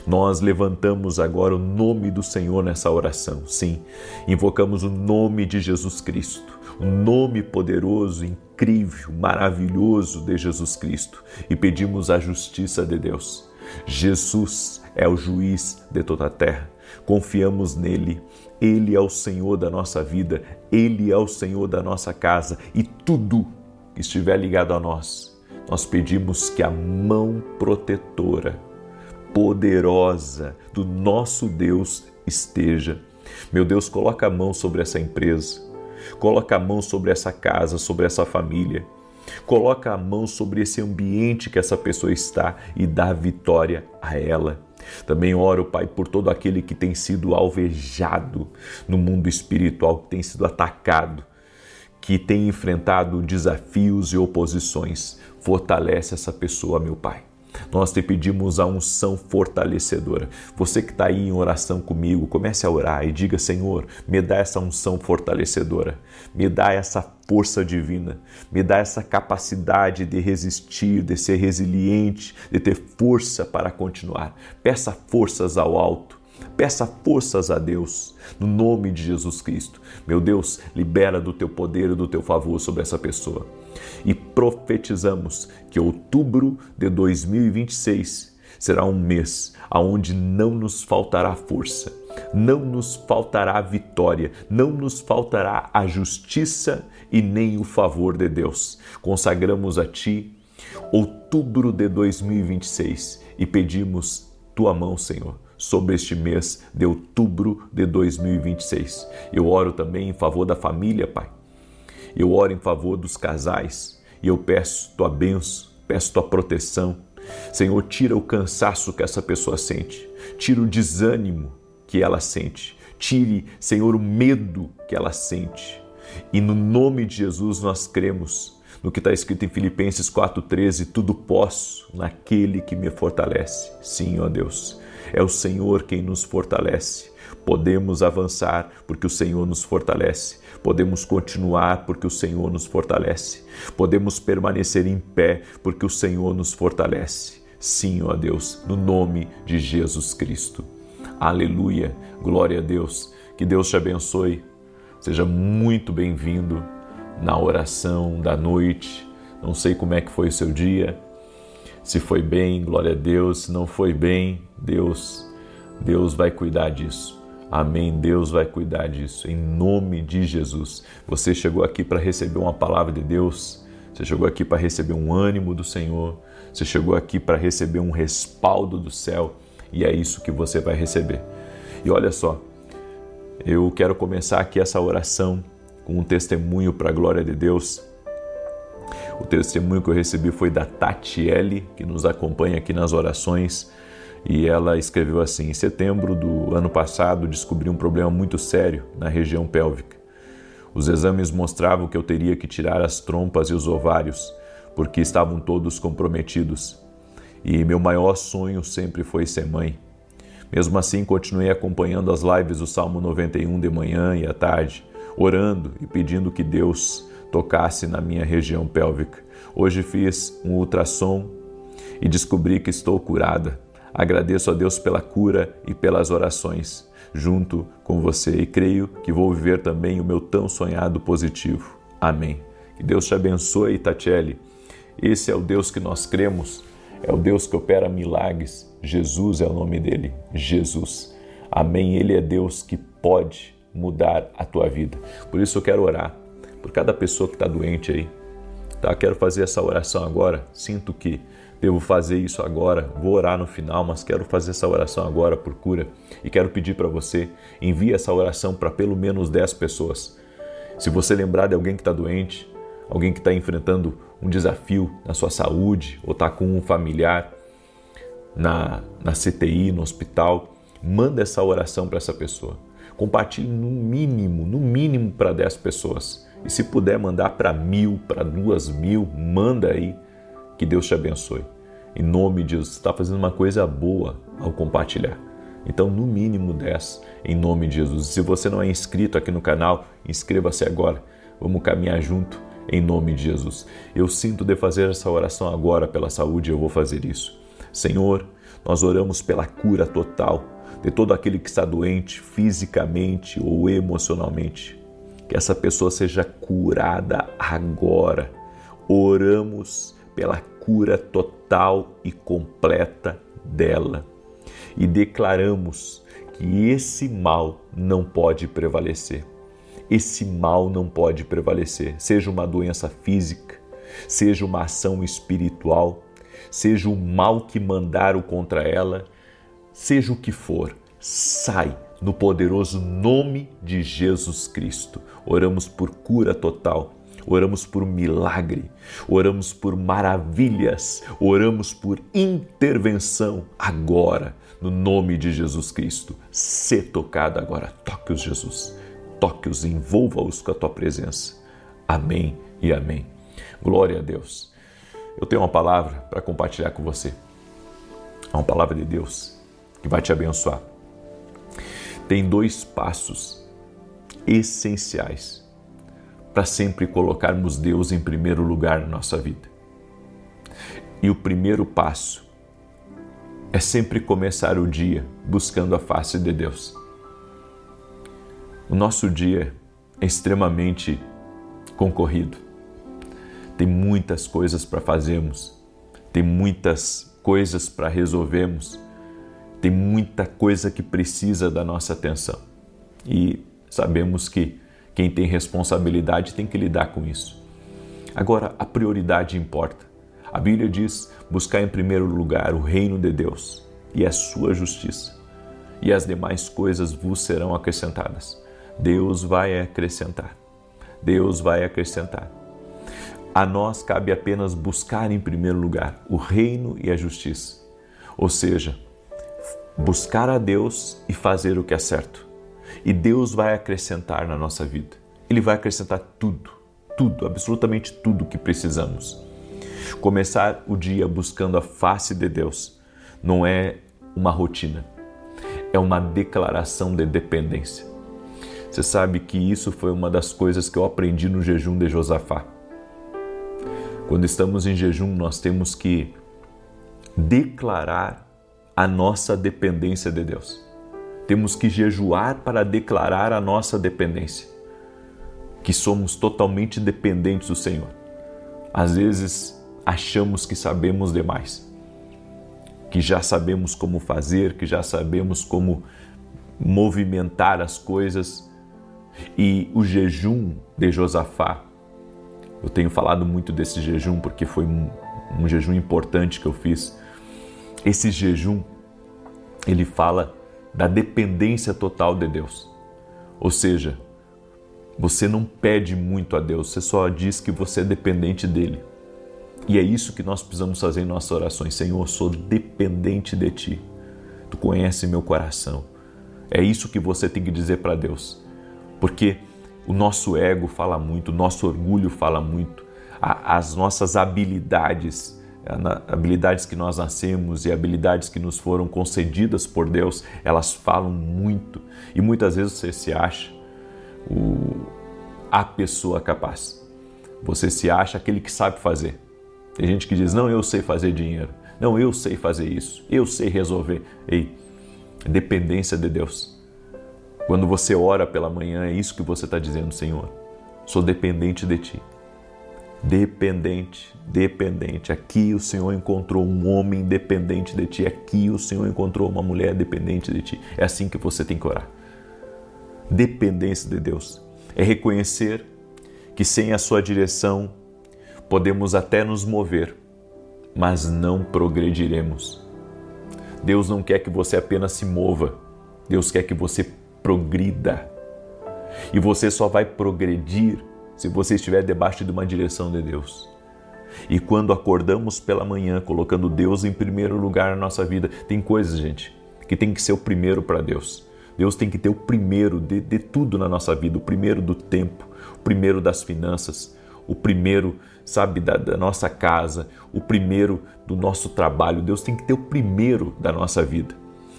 Nós levantamos agora o nome do Senhor nessa oração. Sim, invocamos o nome de Jesus Cristo, o nome poderoso, incrível, maravilhoso de Jesus Cristo, e pedimos a justiça de Deus. Jesus é o juiz de toda a terra. Confiamos nele. Ele é o Senhor da nossa vida, Ele é o Senhor da nossa casa e tudo que estiver ligado a nós, nós pedimos que a mão protetora, poderosa do nosso Deus esteja. Meu Deus, coloca a mão sobre essa empresa, coloca a mão sobre essa casa, sobre essa família, coloca a mão sobre esse ambiente que essa pessoa está e dá vitória a ela. Também oro, Pai, por todo aquele que tem sido alvejado no mundo espiritual, que tem sido atacado, que tem enfrentado desafios e oposições. Fortalece essa pessoa, meu Pai. Nós te pedimos a unção fortalecedora. Você que está aí em oração comigo, comece a orar e diga: Senhor, me dá essa unção fortalecedora, me dá essa força divina, me dá essa capacidade de resistir, de ser resiliente, de ter força para continuar. Peça forças ao alto. Peça forças a Deus, no nome de Jesus Cristo. Meu Deus, libera do teu poder e do teu favor sobre essa pessoa. E profetizamos que outubro de 2026 será um mês onde não nos faltará força, não nos faltará vitória, não nos faltará a justiça e nem o favor de Deus. Consagramos a Ti outubro de 2026 e pedimos Tua mão, Senhor, sobre este mês de outubro de 2026. Eu oro também em favor da família, Pai. Eu oro em favor dos casais e eu peço tua bênção, peço tua proteção. Senhor, tira o cansaço que essa pessoa sente, tira o desânimo que ela sente, tire, Senhor, o medo que ela sente. E no nome de Jesus nós cremos no que está escrito em Filipenses 4,13, tudo posso naquele que me fortalece. Sim, ó Deus, é o Senhor quem nos fortalece. Podemos avançar porque o Senhor nos fortalece. Podemos continuar porque o Senhor nos fortalece. Podemos permanecer em pé porque o Senhor nos fortalece. Sim, ó Deus, no nome de Jesus Cristo. Aleluia, glória a Deus. Que Deus te abençoe. Seja muito bem-vindo na oração da noite. Não sei como é que foi o seu dia. Se foi bem, glória a Deus. Se não foi bem, Deus vai cuidar disso. Amém. Deus vai cuidar disso. Em nome de Jesus. Você chegou aqui para receber uma palavra de Deus. Você chegou aqui para receber um ânimo do Senhor. Você chegou aqui para receber um respaldo do céu. E é isso que você vai receber. E olha só, eu quero começar aqui essa oração com um testemunho para a glória de Deus. O testemunho que eu recebi foi da Tatiele, que nos acompanha aqui nas orações, e ela escreveu assim: em setembro do ano passado descobri um problema muito sério na região pélvica. Os exames mostravam que eu teria que tirar as trompas e os ovários, porque estavam todos comprometidos. E meu maior sonho sempre foi ser mãe. Mesmo assim, continuei acompanhando as lives do Salmo 91 de manhã e à tarde, orando e pedindo que Deus tocasse na minha região pélvica. Hoje fiz um ultrassom e descobri que estou curada. Agradeço a Deus pela cura e pelas orações junto com você e creio que vou viver também o meu tão sonhado positivo. Amém. Que Deus te abençoe, Tatiele. Esse é o Deus que nós cremos, é o Deus que opera milagres. Jesus é o nome dele, Jesus. Amém. Ele é Deus que pode mudar a tua vida. Por isso eu quero orar por cada pessoa que está doente aí. Tá? Quero fazer essa oração agora. Sinto que devo fazer isso agora. Vou orar no final, mas quero fazer essa oração agora por cura. E quero pedir para você, envie essa oração para pelo menos 10 pessoas. Se você lembrar de alguém que está doente, alguém que está enfrentando um desafio na sua saúde, ou está com um familiar na CTI, no hospital, manda essa oração para essa pessoa. Compartilhe no mínimo para 10 pessoas. E se puder mandar para 1.000, para 2.000, manda aí, que Deus te abençoe. Em nome de Jesus, você está fazendo uma coisa boa ao compartilhar. Então, no mínimo 10, em nome de Jesus. Se você não é inscrito aqui no canal, inscreva-se agora. Vamos caminhar junto, em nome de Jesus. Eu sinto de fazer essa oração agora pela saúde, eu vou fazer isso. Senhor, nós oramos pela cura total de todo aquele que está doente fisicamente ou emocionalmente. Que essa pessoa seja curada agora. Oramos pela cura total e completa dela. E declaramos que esse mal não pode prevalecer. Esse mal não pode prevalecer. Seja uma doença física, seja uma ação espiritual, seja o mal que mandaram contra ela, seja o que for, sai no poderoso nome de Jesus Cristo. Oramos por cura total, oramos por milagre, oramos por maravilhas, oramos por intervenção agora, no nome de Jesus Cristo. Sê tocado agora, toque-os, Jesus, toque-os, envolva-os com a tua presença. Amém e amém. Glória a Deus. Eu tenho uma palavra para compartilhar com você. É uma palavra de Deus que vai te abençoar. Tem 2 passos essenciais para sempre colocarmos Deus em primeiro lugar na nossa vida. E o primeiro passo é sempre começar o dia buscando a face de Deus. O nosso dia é extremamente concorrido. Tem muitas coisas para fazermos, tem muitas coisas para resolvermos, tem muita coisa que precisa da nossa atenção. E sabemos que quem tem responsabilidade tem que lidar com isso. Agora, a prioridade importa. A Bíblia diz: buscar em primeiro lugar o reino de Deus e a sua justiça. e as demais coisas vos serão acrescentadas. Deus vai acrescentar. Deus vai acrescentar. A nós cabe apenas buscar em primeiro lugar o reino e a justiça. Ou seja, buscar a Deus e fazer o que é certo. E Deus vai acrescentar na nossa vida. Ele vai acrescentar tudo, absolutamente tudo que precisamos. Começar o dia buscando a face de Deus não é uma rotina, é uma declaração de dependência. Você sabe que isso foi uma das coisas que eu aprendi no jejum de Josafá. Quando estamos em jejum, nós temos que declarar a nossa dependência de Deus. Temos que jejuar para declarar a nossa dependência, que somos totalmente dependentes do Senhor. Às vezes, achamos que sabemos demais, que já sabemos como fazer, que já sabemos como movimentar as coisas. E o jejum de Josafá, eu tenho falado muito desse jejum porque foi um jejum importante que eu fiz. Esse jejum, ele fala da dependência total de Deus. Ou seja, você não pede muito a Deus, você só diz que você é dependente dele. E é isso que nós precisamos fazer em nossas orações. Senhor, eu sou dependente de Ti. Tu conheces meu coração. É isso que você tem que dizer para Deus. Porque o nosso ego fala muito, o nosso orgulho fala muito, as nossas habilidades que nós nascemos e habilidades que nos foram concedidas por Deus, elas falam muito. E muitas vezes você se acha a pessoa capaz. Você se acha aquele que sabe fazer. Tem gente que diz, não, eu sei fazer dinheiro. Não, eu sei fazer isso. Eu sei resolver. Ei, dependência de Deus. Quando você ora pela manhã, é isso que você está dizendo, Senhor. Sou dependente de Ti. Dependente. Aqui o Senhor encontrou um homem dependente de Ti. Aqui o Senhor encontrou uma mulher dependente de Ti. É assim que você tem que orar. Dependência de Deus. É reconhecer que sem a sua direção podemos até nos mover, mas não progrediremos. Deus não quer que você apenas se mova. Deus quer que você progrida. E você só vai progredir se você estiver debaixo de uma direção de Deus. E quando acordamos pela manhã, colocando Deus em primeiro lugar na nossa vida, tem coisas, gente, que tem que ser o primeiro para Deus. Deus tem que ter o primeiro de tudo na nossa vida, o primeiro do tempo, o primeiro das finanças, o primeiro, sabe, da nossa casa, o primeiro do nosso trabalho. Deus tem que ter o primeiro da nossa vida.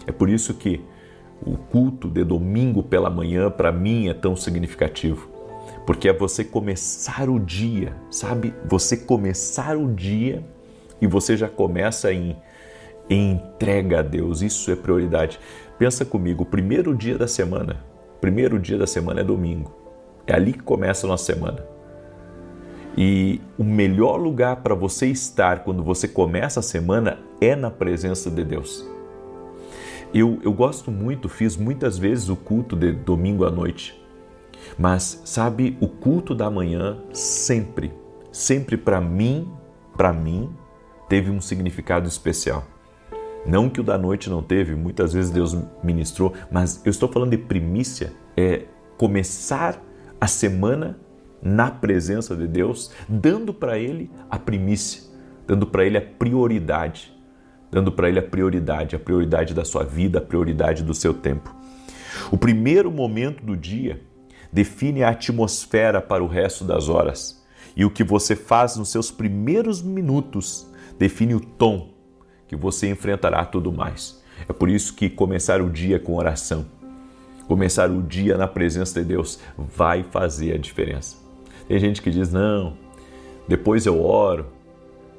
É por isso que o culto de domingo pela manhã, para mim, é tão significativo. Porque é você começar o dia, sabe? Você começar o dia e você já começa em entrega a Deus. Isso é prioridade. Pensa comigo, o primeiro dia da semana é domingo. É ali que começa a nossa semana. E o melhor lugar para você estar quando você começa a semana é na presença de Deus. Eu gosto muito, fiz muitas vezes o culto de domingo à noite. Mas, sabe, o culto da manhã sempre para mim, teve um significado especial. Não que o da noite não teve, muitas vezes Deus ministrou, mas eu estou falando de primícia, é começar a semana na presença de Deus, dando para Ele a primícia, dando para Ele a prioridade, a prioridade da sua vida, a prioridade do seu tempo. O primeiro momento do dia define a atmosfera para o resto das horas, e o que você faz nos seus primeiros minutos define o tom que você enfrentará tudo mais. É por isso que começar o dia com oração, começar o dia na presença de Deus vai fazer a diferença. Tem gente que diz, não, depois eu oro,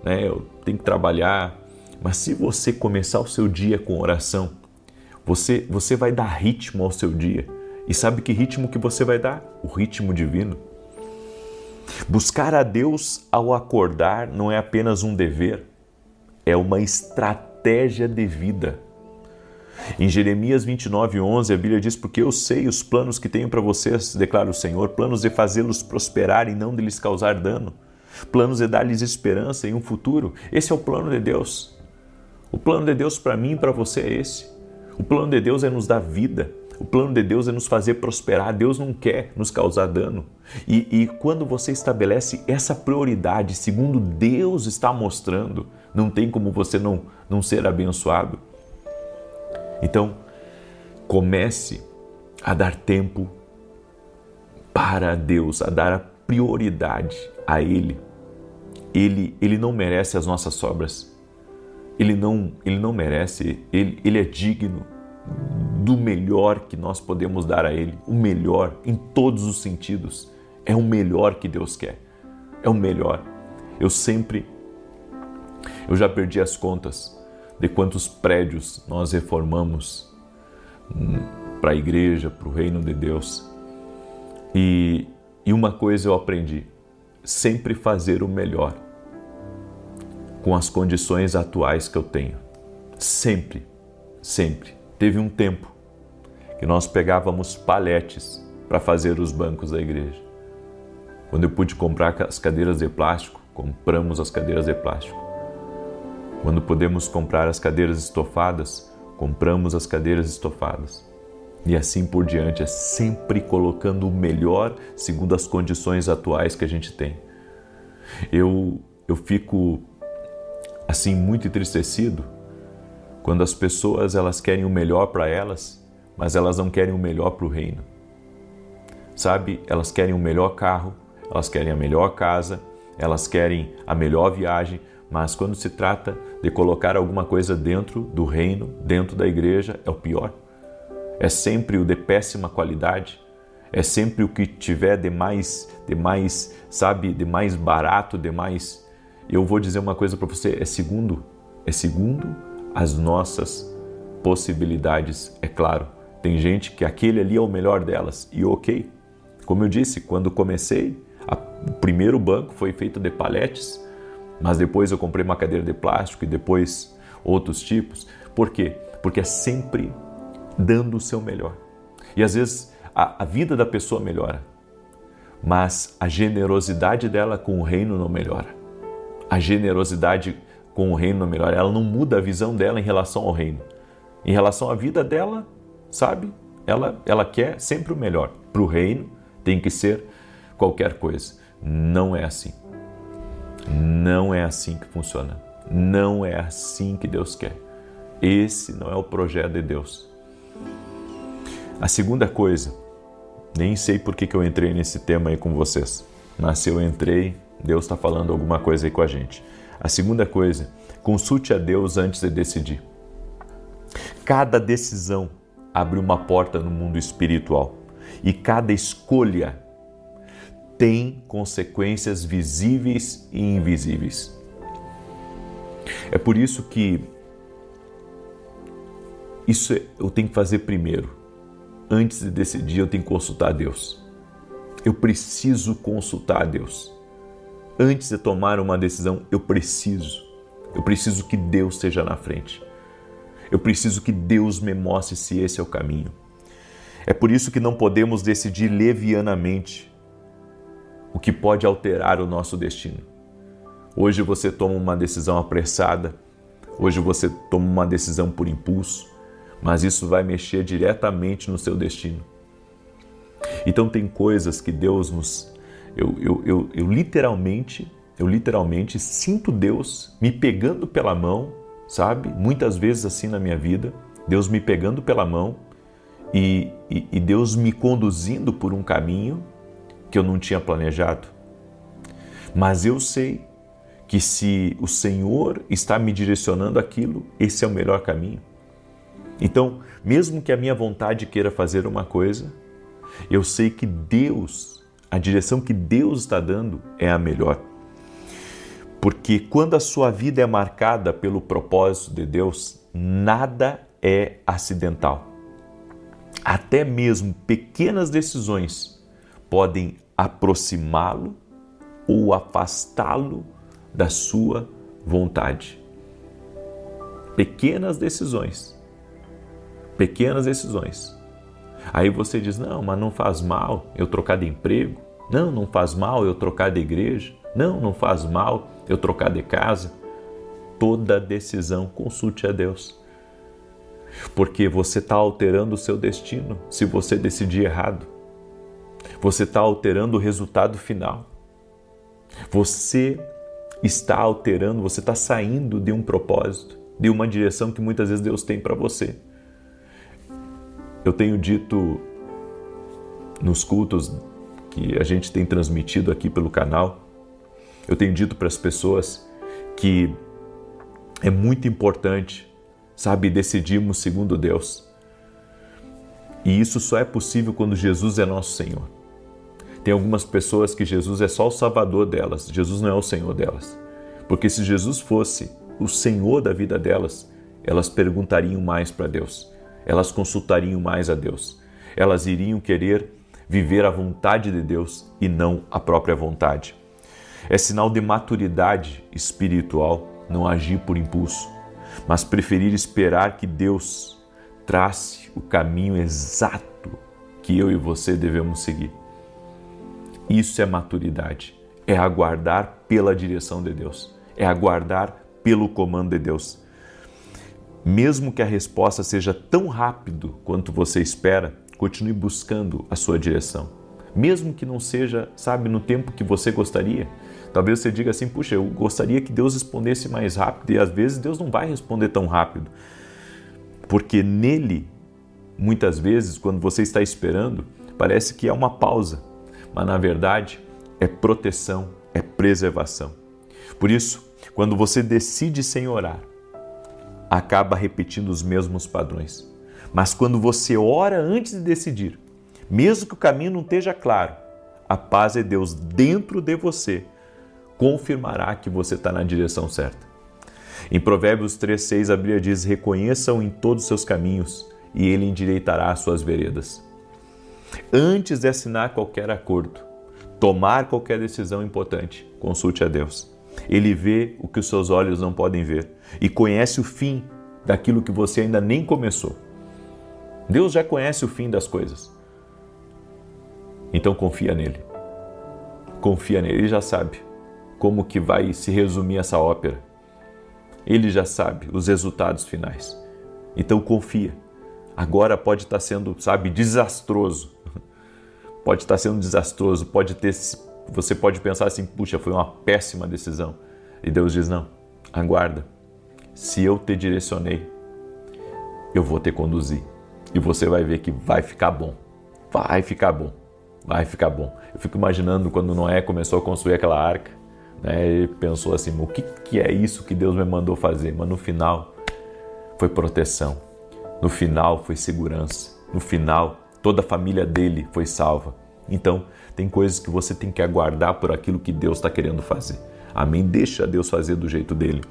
né, eu tenho que trabalhar. Mas se você começar o seu dia com oração, você vai dar ritmo ao seu dia. E sabe que ritmo que você vai dar? O ritmo divino. Buscar a Deus ao acordar não é apenas um dever, é uma estratégia de vida. Em Jeremias 29:11, a Bíblia diz, porque eu sei os planos que tenho para vocês, declara o Senhor, planos de fazê-los prosperar e não de lhes causar dano, planos de dar-lhes esperança em um futuro. Esse é o plano de Deus. O plano de Deus para mim e para você é esse. O plano de Deus é nos dar vida. O plano de Deus é nos fazer prosperar. Deus não quer nos causar dano. E quando você estabelece essa prioridade, segundo Deus está mostrando, não tem como você não ser abençoado. Então, comece a dar tempo para Deus, a dar a prioridade a Ele. Ele não merece as nossas sobras. Ele não merece, ele é digno do melhor que nós podemos dar a Ele. O melhor em todos os sentidos. É o melhor que Deus quer. É o melhor. Eu já perdi as contas de quantos prédios nós reformamos para a igreja, para o reino de Deus. E uma coisa eu aprendi, sempre fazer o melhor com as condições atuais que eu tenho. Sempre, sempre. Teve um tempo que nós pegávamos paletes para fazer os bancos da igreja. Quando eu pude comprar as cadeiras de plástico, compramos as cadeiras de plástico. Quando pudemos comprar as cadeiras estofadas, compramos as cadeiras estofadas. E assim por diante, é sempre colocando o melhor segundo as condições atuais que a gente tem. Eu fico assim muito entristecido quando as pessoas elas querem o melhor para elas, mas elas não querem o melhor para o reino. Sabe, elas querem o melhor carro, elas querem a melhor casa, elas querem a melhor viagem, mas quando se trata de colocar alguma coisa dentro do reino, dentro da igreja, é o pior. É sempre o de péssima qualidade, é sempre o que tiver de mais, sabe, de mais barato, de mais... Eu vou dizer uma coisa para você, é segundo as nossas possibilidades, é claro. Tem gente que aquele ali é o melhor delas, e ok. Como eu disse, quando comecei, o primeiro banco foi feito de paletes, mas depois eu comprei uma cadeira de plástico e depois outros tipos. Por quê? Porque é sempre dando o seu melhor. E às vezes a vida da pessoa melhora, mas a generosidade dela com o reino não melhora. A generosidade com o reino não melhora. Ela não muda a visão dela em relação ao reino. Em relação à vida dela, sabe? Ela quer sempre o melhor. Para o reino tem que ser qualquer coisa. Não é assim. Não é assim que funciona. Não é assim que Deus quer. Esse não é o projeto de Deus. A segunda coisa, nem sei por que eu entrei nesse tema aí com vocês, mas se eu entrei, Deus está falando alguma coisa aí com a gente. A segunda coisa, consulte a Deus antes de decidir. Cada decisão abre uma porta no mundo espiritual e cada escolha tem consequências visíveis e invisíveis. É por isso que isso eu tenho que fazer primeiro. Antes de decidir, eu tenho que consultar a Deus. Eu preciso consultar a Deus. Antes de tomar uma decisão, eu preciso que Deus esteja na frente. Eu preciso que Deus me mostre se esse é o caminho. É por isso que não podemos decidir levianamente, o que pode alterar o nosso destino. Hoje você toma uma decisão apressada, hoje você toma uma decisão por impulso, mas isso vai mexer diretamente no seu destino. Então tem coisas que Deus nos... Eu literalmente sinto Deus me pegando pela mão, sabe? Muitas vezes assim na minha vida, Deus me pegando pela mão e Deus me conduzindo por um caminho que eu não tinha planejado. Mas eu sei que se o Senhor está me direcionando aquilo, esse é o melhor caminho. Então, mesmo que a minha vontade queira fazer uma coisa, eu sei que Deus, a direção que Deus está dando é a melhor. Porque quando a sua vida é marcada pelo propósito de Deus, nada é acidental. Até mesmo pequenas decisões podem aproximá-lo ou afastá-lo da sua vontade. Pequenas decisões. Aí você diz, não, mas não faz mal eu trocar de emprego. Não faz mal eu trocar de igreja. Não faz mal eu trocar de casa. Toda decisão, consulte a Deus. Porque você está alterando o seu destino se você decidir errado. Você está alterando o resultado final. Você está alterando, você está saindo de um propósito, de uma direção que muitas vezes Deus tem para você. Eu tenho dito nos cultos que a gente tem transmitido aqui pelo canal, eu tenho dito para as pessoas que é muito importante, sabe, decidirmos segundo Deus. E isso só é possível quando Jesus é nosso Senhor. Tem algumas pessoas que Jesus é só o salvador delas, Jesus não é o Senhor delas. Porque se Jesus fosse o Senhor da vida delas, elas perguntariam mais para Deus, elas consultariam mais a Deus, elas iriam querer viver a vontade de Deus e não a própria vontade. É sinal de maturidade espiritual não agir por impulso, mas preferir esperar que Deus trace o caminho exato que eu e você devemos seguir. Isso é maturidade, é aguardar pela direção de Deus, é aguardar pelo comando de Deus. Mesmo que a resposta seja tão rápido quanto você espera, continue buscando a sua direção. Mesmo que não seja, sabe, no tempo que você gostaria. Talvez você diga assim, puxa, eu gostaria que Deus respondesse mais rápido, e às vezes Deus não vai responder tão rápido. Porque nele, muitas vezes, quando você está esperando, parece que é uma pausa. Mas na verdade é proteção, é preservação. Por isso, quando você decide sem orar, acaba repetindo os mesmos padrões. Mas quando você ora antes de decidir, mesmo que o caminho não esteja claro, a paz de Deus dentro de você confirmará que você está na direção certa. Em Provérbios 3:6, a Bíblia diz, reconheçam em todos os seus caminhos e ele endireitará as suas veredas. Antes de assinar qualquer acordo, tomar qualquer decisão importante, consulte a Deus. Ele vê o que os seus olhos não podem ver e conhece o fim daquilo que você ainda nem começou. Deus já conhece o fim das coisas. Então confia nele. Confia nele, ele já sabe como que vai se resumir essa ópera. Ele já sabe os resultados finais. Então confia. Agora pode estar sendo, sabe, desastroso. Pode estar sendo desastroso, você pode pensar assim, puxa, foi uma péssima decisão. E Deus diz, não, aguarda. Se eu te direcionei, eu vou te conduzir. E você vai ver que vai ficar bom. Vai ficar bom. Vai ficar bom. Eu fico imaginando quando Noé começou a construir aquela arca, né? Ele pensou assim, o que é isso que Deus me mandou fazer? Mas no final foi proteção. No final foi segurança. No final, toda a família dele foi salva. Então, tem coisas que você tem que aguardar por aquilo que Deus está querendo fazer. Amém? Deixa Deus fazer do jeito dele.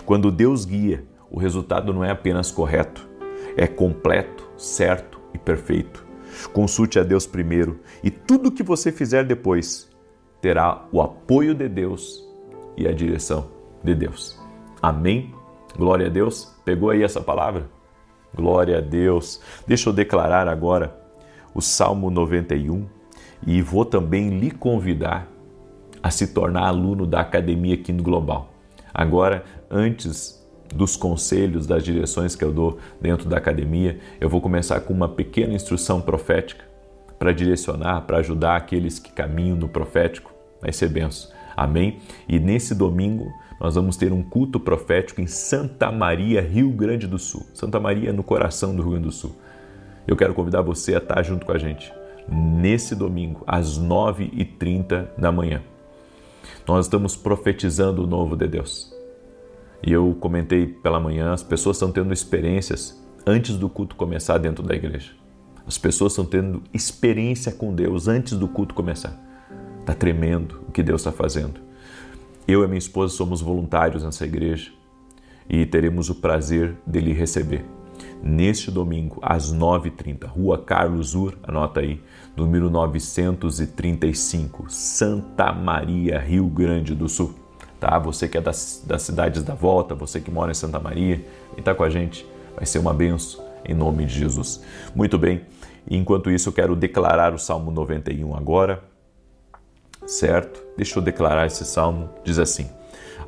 Quando Deus guia, o resultado não é apenas correto, é completo, certo e perfeito. Consulte a Deus primeiro e tudo que você fizer depois terá o apoio de Deus e a direção de Deus. Amém? Glória a Deus. Pegou aí essa palavra? Glória a Deus. Deixa eu declarar agora o Salmo 91 e vou também lhe convidar a se tornar aluno da Academia Quino Global. Agora, antes dos conselhos, das direções que eu dou dentro da academia, eu vou começar com uma pequena instrução profética para direcionar, para ajudar aqueles que caminham no profético. Vai ser benção. Amém? E nesse domingo nós vamos ter um culto profético em Santa Maria, Rio Grande do Sul. Santa Maria, no coração do Rio Grande do Sul. Eu quero convidar você a estar junto com a gente nesse domingo, às 9h30 da manhã. Nós estamos profetizando o novo de Deus. E eu comentei pela manhã, as pessoas estão tendo experiências antes do culto começar dentro da igreja. As pessoas estão tendo experiência com Deus antes do culto começar. Está tremendo o que Deus está fazendo. Eu e minha esposa somos voluntários nessa igreja e teremos o prazer de lhe receber. Neste domingo, às 9h30, Rua Carlos Ur, anota aí, número 935, Santa Maria, Rio Grande do Sul. Tá? Você que é das cidades da volta, você que mora em Santa Maria e está com a gente, vai ser uma bênção em nome de Jesus. Muito bem, enquanto isso eu quero declarar o Salmo 91 agora, certo? Deixa eu declarar esse Salmo, diz assim,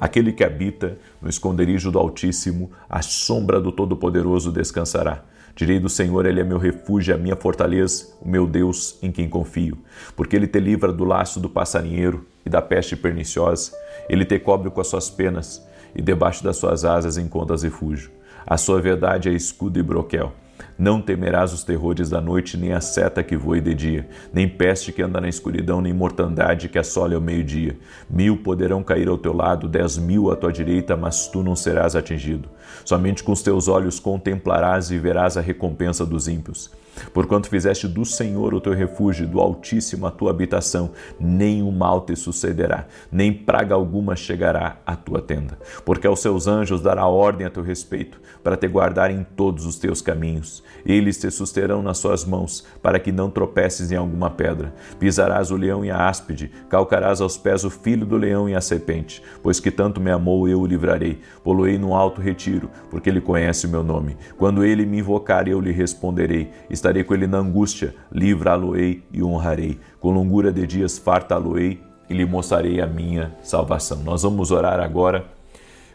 Aquele que habita no esconderijo do Altíssimo, à sombra do Todo-Poderoso descansará. Direi do Senhor, Ele é meu refúgio, a minha fortaleza, o meu Deus em quem confio. Porque Ele te livra do laço do passarinheiro e da peste perniciosa. Ele te cobre com as suas penas e debaixo das suas asas encontras refúgio. A sua verdade é escudo e broquel. Não temerás os terrores da noite, nem a seta que voe de dia, nem peste que anda na escuridão, nem mortandade que assole ao meio-dia. 1000 poderão cair ao teu lado, 10.000 à tua direita, mas tu não serás atingido. Somente com os teus olhos contemplarás e verás a recompensa dos ímpios. Porquanto fizeste do Senhor o teu refúgio, do Altíssimo a tua habitação, nenhum mal te sucederá, nem praga alguma chegará à tua tenda. Porque aos seus anjos dará ordem a teu respeito, para te guardar em todos os teus caminhos. Eles te susterão nas suas mãos, para que não tropeces em alguma pedra. Pisarás o leão e a áspide, calcarás aos pés o filho do leão e a serpente. Pois que tanto me amou, eu o livrarei. Poloei num alto retiro, porque ele conhece o meu nome. Quando ele me invocar, eu lhe responderei. Estarei com ele na angústia, livrá-lo-ei e honrarei. Com longura de dias fartá-lo-ei e lhe mostrarei a minha salvação. Nós vamos orar agora.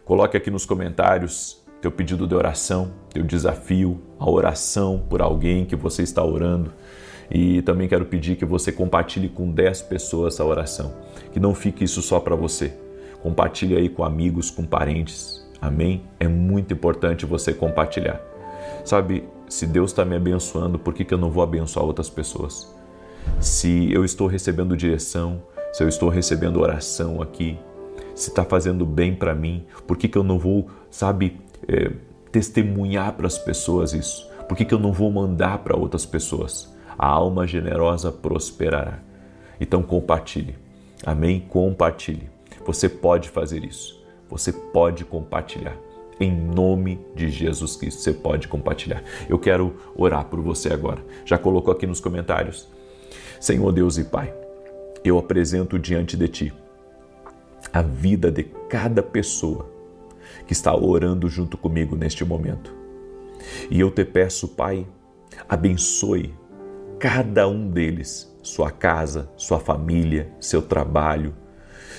Coloque aqui nos comentários teu pedido de oração, teu desafio, a oração por alguém que você está orando. E também quero pedir que você compartilhe com 10 pessoas essa oração. Que não fique isso só para você. Compartilhe aí com amigos, com parentes. Amém? É muito importante você compartilhar. Sabe, se Deus está me abençoando, por que eu não vou abençoar outras pessoas? Se eu estou recebendo direção, se eu estou recebendo oração aqui, se está fazendo bem para mim, por que eu não vou, testemunhar para as pessoas isso? Por que eu não vou mandar para outras pessoas? A alma generosa prosperará. Então compartilhe. Amém? Compartilhe. Você pode fazer isso. Você pode compartilhar. Em nome de Jesus Cristo, você pode compartilhar. Eu quero orar por você agora. Já colocou aqui nos comentários? Senhor Deus e Pai, eu apresento diante de Ti a vida de cada pessoa que está orando junto comigo neste momento. E eu te peço, Pai, abençoe cada um deles, sua casa, sua família, seu trabalho,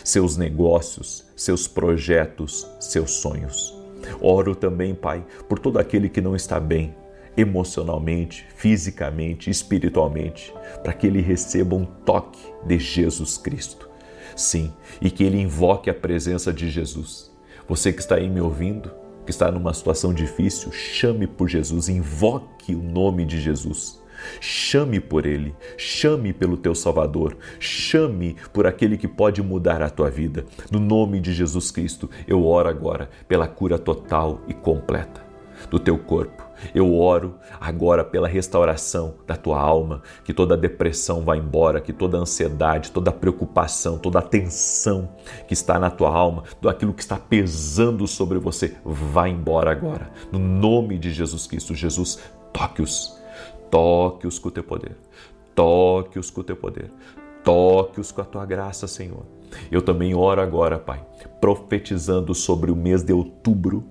seus negócios, seus projetos, seus sonhos. Oro também, Pai, por todo aquele que não está bem, emocionalmente, fisicamente, espiritualmente, para que ele receba um toque de Jesus Cristo. Sim, e que ele invoque a presença de Jesus. Você que está aí me ouvindo, que está numa situação difícil, chame por Jesus, invoque o nome de Jesus. Chame por Ele, chame pelo teu Salvador, chame por aquele que pode mudar a tua vida. No nome de Jesus Cristo, eu oro agora pela cura total e completa do teu corpo. Eu oro agora pela restauração da tua alma, que toda depressão vá embora, que toda ansiedade, toda preocupação, toda tensão que está na tua alma, tudo aquilo que está pesando sobre você, vá embora agora. No nome de Jesus Cristo, Jesus, toque-os. Toque-os com o teu poder, toque-os com o teu poder, toque-os com a tua graça, Senhor. Eu também oro agora, Pai, profetizando sobre o mês de outubro,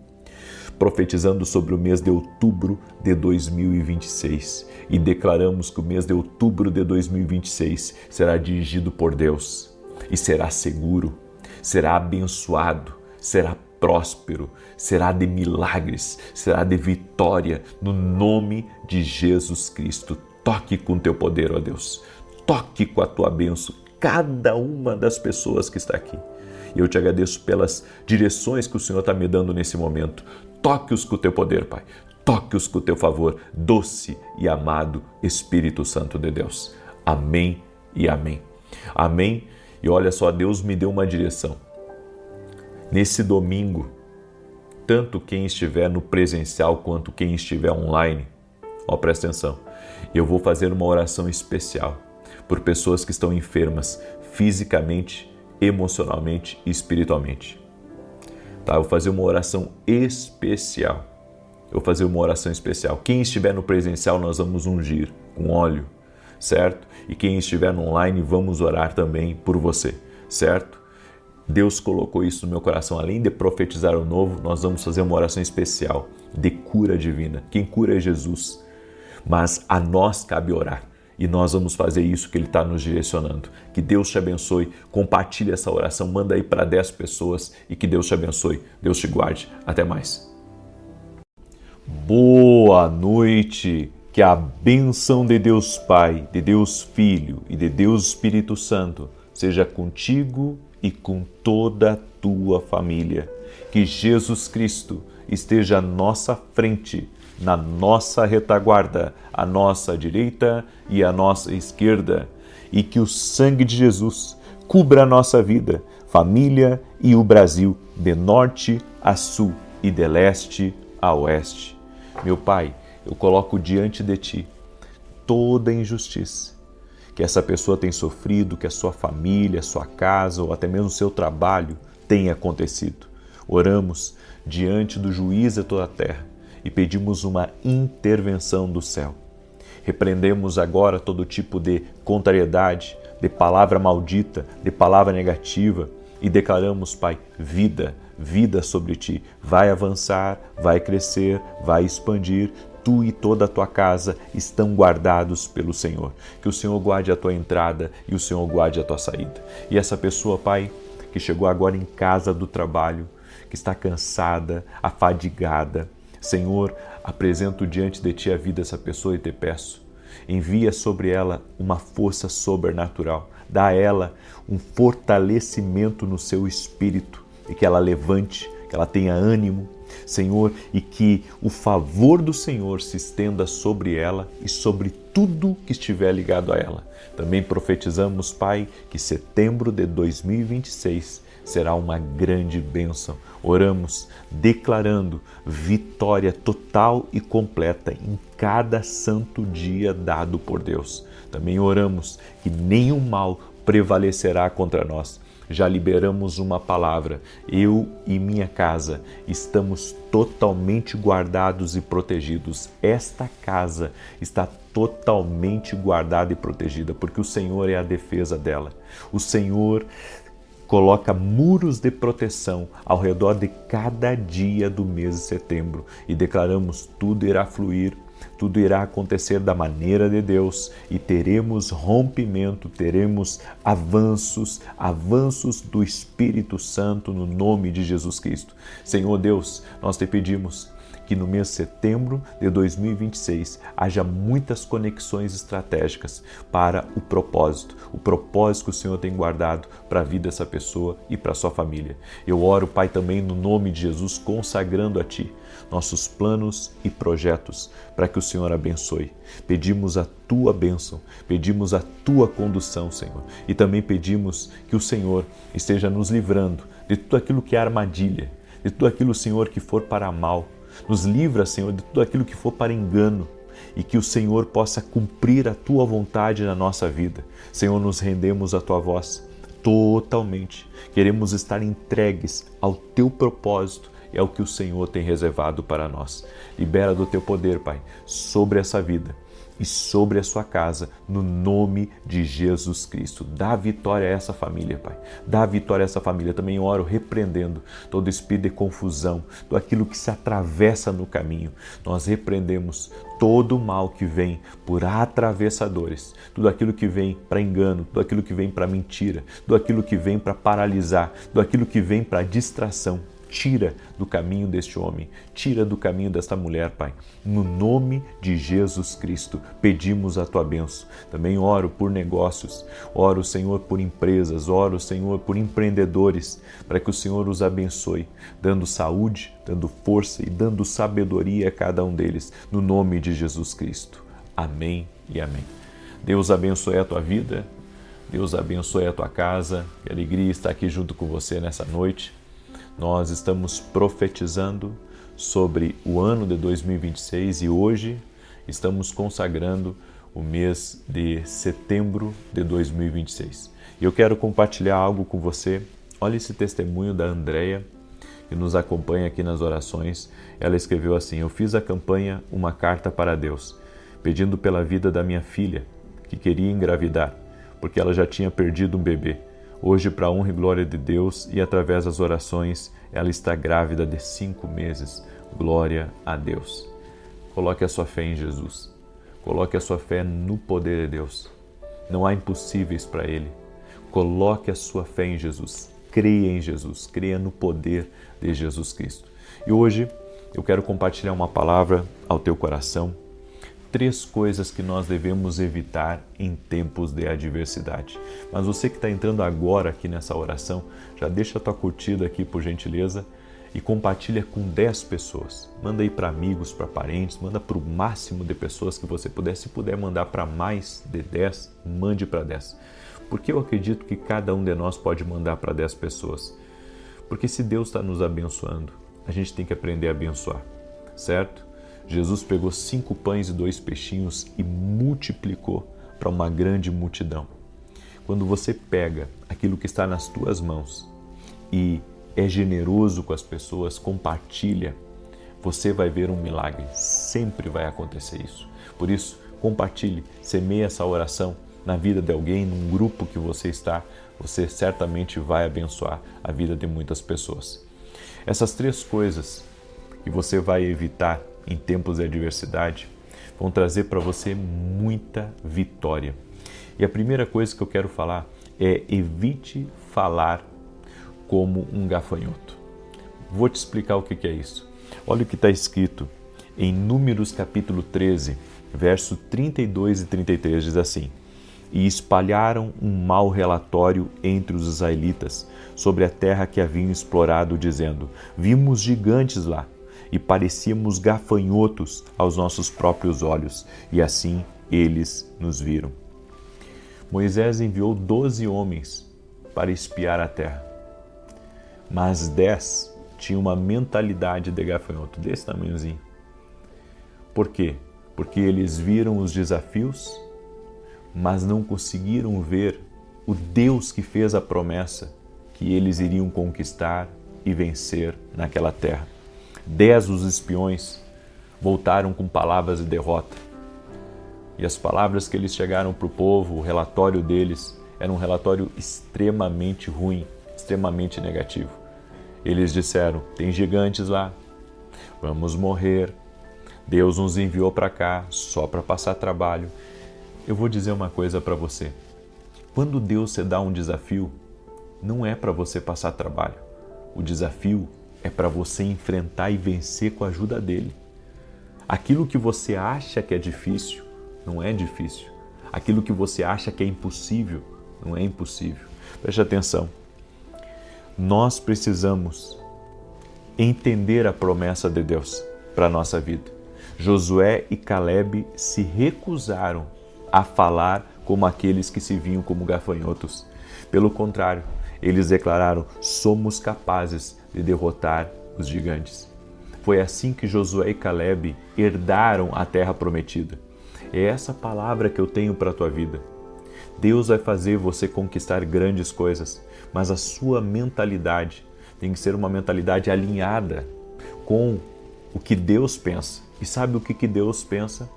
de 2026. E declaramos que o mês de outubro de 2026 será dirigido por Deus e será seguro, será abençoado, será próspero, será de milagres, será de vitória, no nome de Jesus Cristo. Toque com teu poder, ó Deus. Toque com a tua bênção cada uma das pessoas que está aqui. E eu te agradeço pelas direções que o Senhor está me dando nesse momento. Toque-os com o teu poder, Pai. Toque-os com o teu favor, doce e amado Espírito Santo de Deus. Amém e amém. Amém. E olha só, Deus me deu uma direção. Nesse domingo, tanto quem estiver no presencial quanto quem estiver online, presta atenção, eu vou fazer uma oração especial por pessoas que estão enfermas fisicamente, emocionalmente e espiritualmente. Tá? Eu vou fazer uma oração especial. Quem estiver no presencial, nós vamos ungir com óleo, certo? E quem estiver no online, vamos orar também por você, certo? Deus colocou isso no meu coração. Além de profetizar o novo, nós vamos fazer uma oração especial de cura divina. Quem cura é Jesus, mas a nós cabe orar. e nós vamos fazer isso que Ele está nos direcionando. Que Deus te abençoe, compartilhe essa oração, manda aí para 10 pessoas e que Deus te abençoe, Deus te guarde. Até mais. Boa noite, que a bênção de Deus Pai, de Deus Filho e de Deus Espírito Santo seja contigo e com toda a tua família. Que Jesus Cristo esteja à nossa frente, na nossa retaguarda, à nossa direita e à nossa esquerda, e que o sangue de Jesus cubra a nossa vida, família e o Brasil, de norte a sul e de leste a oeste. Meu Pai, eu coloco diante de Ti toda injustiça que essa pessoa tem sofrido, que a sua família, a sua casa ou até mesmo o seu trabalho tenha acontecido. Oramos diante do juiz de toda a terra e pedimos uma intervenção do céu. Repreendemos agora todo tipo de contrariedade, de palavra maldita, de palavra negativa e declaramos, Pai, vida sobre ti. Vai avançar, vai crescer, vai expandir. Tu e toda a tua casa estão guardados pelo Senhor. Que o Senhor guarde a tua entrada e o Senhor guarde a tua saída. E essa pessoa, Pai, que chegou agora em casa do trabalho, que está cansada, afadigada, Senhor, apresento diante de Ti a vida dessa pessoa e te peço, envia sobre ela uma força sobrenatural, dá a ela um fortalecimento no seu espírito e que ela levante, que ela tenha ânimo, Senhor, e que o favor do Senhor se estenda sobre ela e sobre tudo que estiver ligado a ela. Também profetizamos, Pai, que setembro de 2026 será uma grande bênção. Oramos declarando vitória total e completa em cada santo dia dado por Deus. Também oramos que nenhum mal prevalecerá contra nós. Já liberamos uma palavra. Eu e minha casa estamos totalmente guardados e protegidos. Esta casa está totalmente guardada e protegida, porque o Senhor é a defesa dela. O Senhor coloca muros de proteção ao redor de cada dia do mês de setembro e declaramos: tudo irá fluir, tudo irá acontecer da maneira de Deus e teremos rompimento, teremos avanços do Espírito Santo no nome de Jesus Cristo. Senhor Deus, nós te pedimos que no mês de setembro de 2026 haja muitas conexões estratégicas para o propósito que o Senhor tem guardado para a vida dessa pessoa e para a sua família. Eu oro, Pai, também no nome de Jesus, consagrando a Ti nossos planos e projetos para que o Senhor abençoe. Pedimos a Tua bênção, pedimos a Tua condução, Senhor, e também pedimos que o Senhor esteja nos livrando de tudo aquilo que é armadilha, de tudo aquilo, Senhor, que for para mal. Nos livra, Senhor, de tudo aquilo que for para engano e que o Senhor possa cumprir a Tua vontade na nossa vida. Senhor, nos rendemos à Tua voz totalmente. Queremos estar entregues ao Teu propósito e ao que o Senhor tem reservado para nós. Libera do Teu poder, Pai, sobre essa vida e sobre a sua casa, no nome de Jesus Cristo. Dá vitória a essa família, Pai. Dá vitória a essa família. Também oro repreendendo todo espírito de confusão, tudo aquilo que se atravessa no caminho. Nós repreendemos todo o mal que vem por atravessadores, tudo aquilo que vem para engano, tudo aquilo que vem para mentira, tudo aquilo que vem para paralisar, tudo aquilo que vem para distração. Tira do caminho deste homem, tira do caminho desta mulher, Pai. No nome de Jesus Cristo, pedimos a Tua bênção. Também oro por negócios, oro, Senhor, por empresas, oro, Senhor, por empreendedores, para que o Senhor os abençoe, dando saúde, dando força e dando sabedoria a cada um deles, no nome de Jesus Cristo. Amém e amém. Deus abençoe a tua vida, Deus abençoe a tua casa, que alegria estar aqui junto com você nessa noite. Nós estamos profetizando sobre o ano de 2026 e hoje estamos consagrando o mês de setembro de 2026. E eu quero compartilhar algo com você. Olha esse testemunho da Andréia, que nos acompanha aqui nas orações. Ela escreveu assim: eu fiz a campanha Uma Carta para Deus, pedindo pela vida da minha filha, que queria engravidar, porque ela já tinha perdido um bebê. Hoje, para a honra e glória de Deus e através das orações, ela está grávida de 5 meses. Glória a Deus. Coloque a sua fé em Jesus. Coloque a sua fé no poder de Deus. Não há impossíveis para Ele. Coloque a sua fé em Jesus. Creia em Jesus. Creia no poder de Jesus Cristo. E hoje eu quero compartilhar uma palavra ao teu coração. 3 coisas que nós devemos evitar em tempos de adversidade. Mas você que está entrando agora aqui nessa oração, já deixa a tua curtida aqui, por gentileza, e compartilha com 10 pessoas. Manda aí para amigos, para parentes, manda para o máximo de pessoas que você puder. Se puder mandar para mais de 10, mande para 10. Porque eu acredito que cada um de nós pode mandar para 10 pessoas. Porque se Deus está nos abençoando, a gente tem que aprender a abençoar, certo? Jesus pegou 5 pães e 2 peixinhos e multiplicou para uma grande multidão. Quando você pega aquilo que está nas tuas mãos e é generoso com as pessoas, compartilha, você vai ver um milagre. Sempre vai acontecer isso. Por isso, compartilhe, semeie essa oração na vida de alguém, num grupo que você está, você certamente vai abençoar a vida de muitas pessoas. Essas 3 coisas que você vai evitar em tempos de adversidade vão trazer para você muita vitória. E a primeira coisa que eu quero falar é: evite falar como um gafanhoto. Vou te explicar o que é isso. Olha o que está escrito em Números capítulo 13, verso 32 e 33, diz assim: E espalharam um mau relatório entre os israelitas sobre a terra que haviam explorado, dizendo: Vimos gigantes lá e parecíamos gafanhotos aos nossos próprios olhos, e assim eles nos viram. Moisés enviou 12 homens para espiar a terra, mas 10 tinham uma mentalidade de gafanhoto, desse tamanhozinho. Por quê? Porque eles viram os desafios, mas não conseguiram ver o Deus que fez a promessa que eles iriam conquistar e vencer naquela terra. 10 dos espiões voltaram com palavras de derrota. E as palavras que eles chegaram para o povo, o relatório deles, era um relatório extremamente ruim, extremamente negativo. Eles disseram: tem gigantes lá, vamos morrer, Deus nos enviou para cá só para passar trabalho. Eu vou dizer uma coisa para você. Quando Deus te dá um desafio, não é para você passar trabalho. O desafio é para você enfrentar e vencer com a ajuda dele. Aquilo que você acha que é difícil, não é difícil. Aquilo que você acha que é impossível, não é impossível. Preste atenção. Nós precisamos entender a promessa de Deus para a nossa vida. Josué e Caleb se recusaram a falar como aqueles que se viam como gafanhotos. Pelo contrário, eles declararam: somos capazes de derrotar os gigantes. Foi assim que Josué e Caleb herdaram a terra prometida. É essa palavra que eu tenho para a tua vida. Deus vai fazer você conquistar grandes coisas, mas a sua mentalidade tem que ser uma mentalidade alinhada com o que Deus pensa. E sabe o que Deus pensa?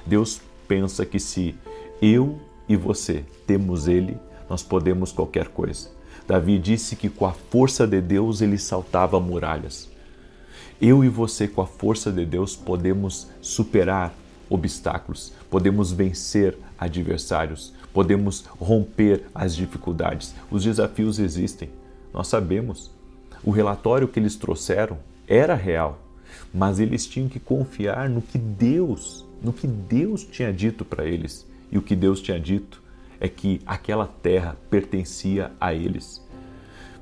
Deus pensa que se eu e você temos Ele, nós podemos qualquer coisa. Davi disse que com a força de Deus ele saltava muralhas. Eu e você, com a força de Deus, podemos superar obstáculos, podemos vencer adversários, podemos romper as dificuldades. Os desafios existem, nós sabemos. O relatório que eles trouxeram era real, mas eles tinham que confiar no que Deus tinha dito para eles. E o que Deus tinha dito é que aquela terra pertencia a eles.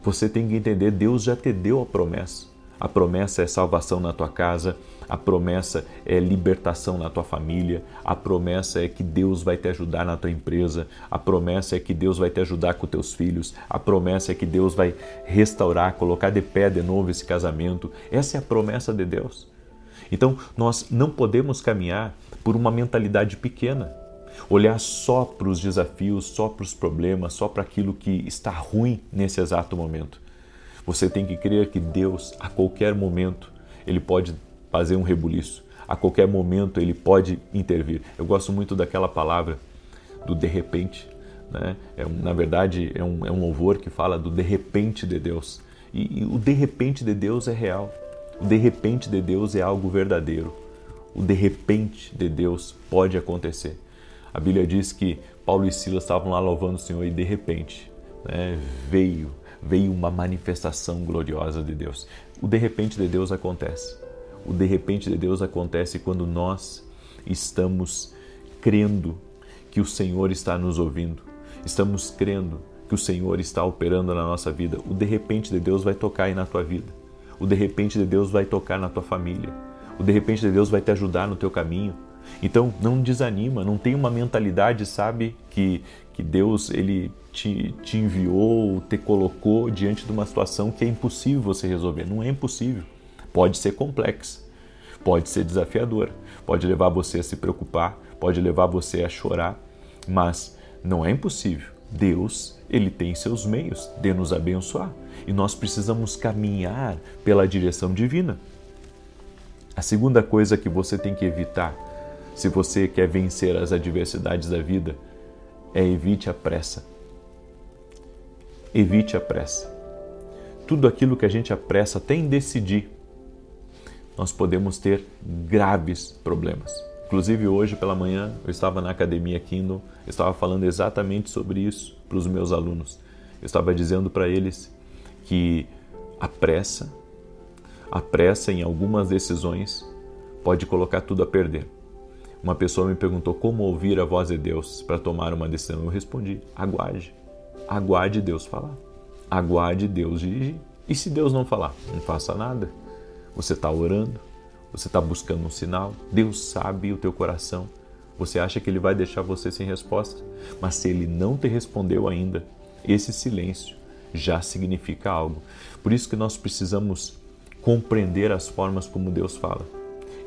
Você tem que entender, Deus já te deu a promessa. A promessa é salvação na tua casa, a promessa é libertação na tua família, a promessa é que Deus vai te ajudar na tua empresa, a promessa é que Deus vai te ajudar com teus filhos, a promessa é que Deus vai restaurar, colocar de pé de novo esse casamento. Essa é a promessa de Deus. Então, nós não podemos caminhar por uma mentalidade pequena. Olhar só para os desafios, só para os problemas, só para aquilo que está ruim nesse exato momento. Você tem que crer que Deus, a qualquer momento, Ele pode fazer um rebuliço. A qualquer momento, Ele pode intervir. Eu gosto muito daquela palavra do de repente, né? Na verdade, é um louvor que fala do de repente de Deus. E o de repente de Deus é real. O de repente de Deus é algo verdadeiro. O de repente de Deus pode acontecer. A Bíblia diz que Paulo e Silas estavam lá louvando o Senhor e de repente, né, veio uma manifestação gloriosa de Deus. O de repente de Deus acontece. O de repente de Deus acontece quando nós estamos crendo que o Senhor está nos ouvindo. Estamos crendo que o Senhor está operando na nossa vida. O de repente de Deus vai tocar aí na tua vida. O de repente de Deus vai tocar na tua família. O de repente de Deus vai te ajudar no teu caminho. Então não desanima, não tem uma mentalidade, sabe, que Deus ele te enviou, te colocou diante de uma situação que é impossível você resolver. Não é impossível. Pode ser complexa, pode ser desafiadora, pode levar você a se preocupar, pode levar você a chorar, mas não é impossível. Deus, ele tem seus meios de nos abençoar e nós precisamos caminhar pela direção divina. A segunda coisa que você tem que evitar, se você quer vencer as adversidades da vida, é evite a pressa. Evite a pressa. Tudo aquilo que a gente apressa até em decidir, nós podemos ter graves problemas. Inclusive hoje pela manhã eu estava na Academia Kingdom, eu estava falando exatamente sobre isso para os meus alunos. Eu estava dizendo para eles que a pressa em algumas decisões pode colocar tudo a perder. Uma pessoa me perguntou como ouvir a voz de Deus para tomar uma decisão. Eu respondi, aguarde. Aguarde Deus falar. Aguarde Deus dirigir. E se Deus não falar? Não faça nada. Você está orando, você está buscando um sinal. Deus sabe o teu coração. Você acha que Ele vai deixar você sem resposta? Mas se Ele não te respondeu ainda, esse silêncio já significa algo. Por isso que nós precisamos compreender as formas como Deus fala.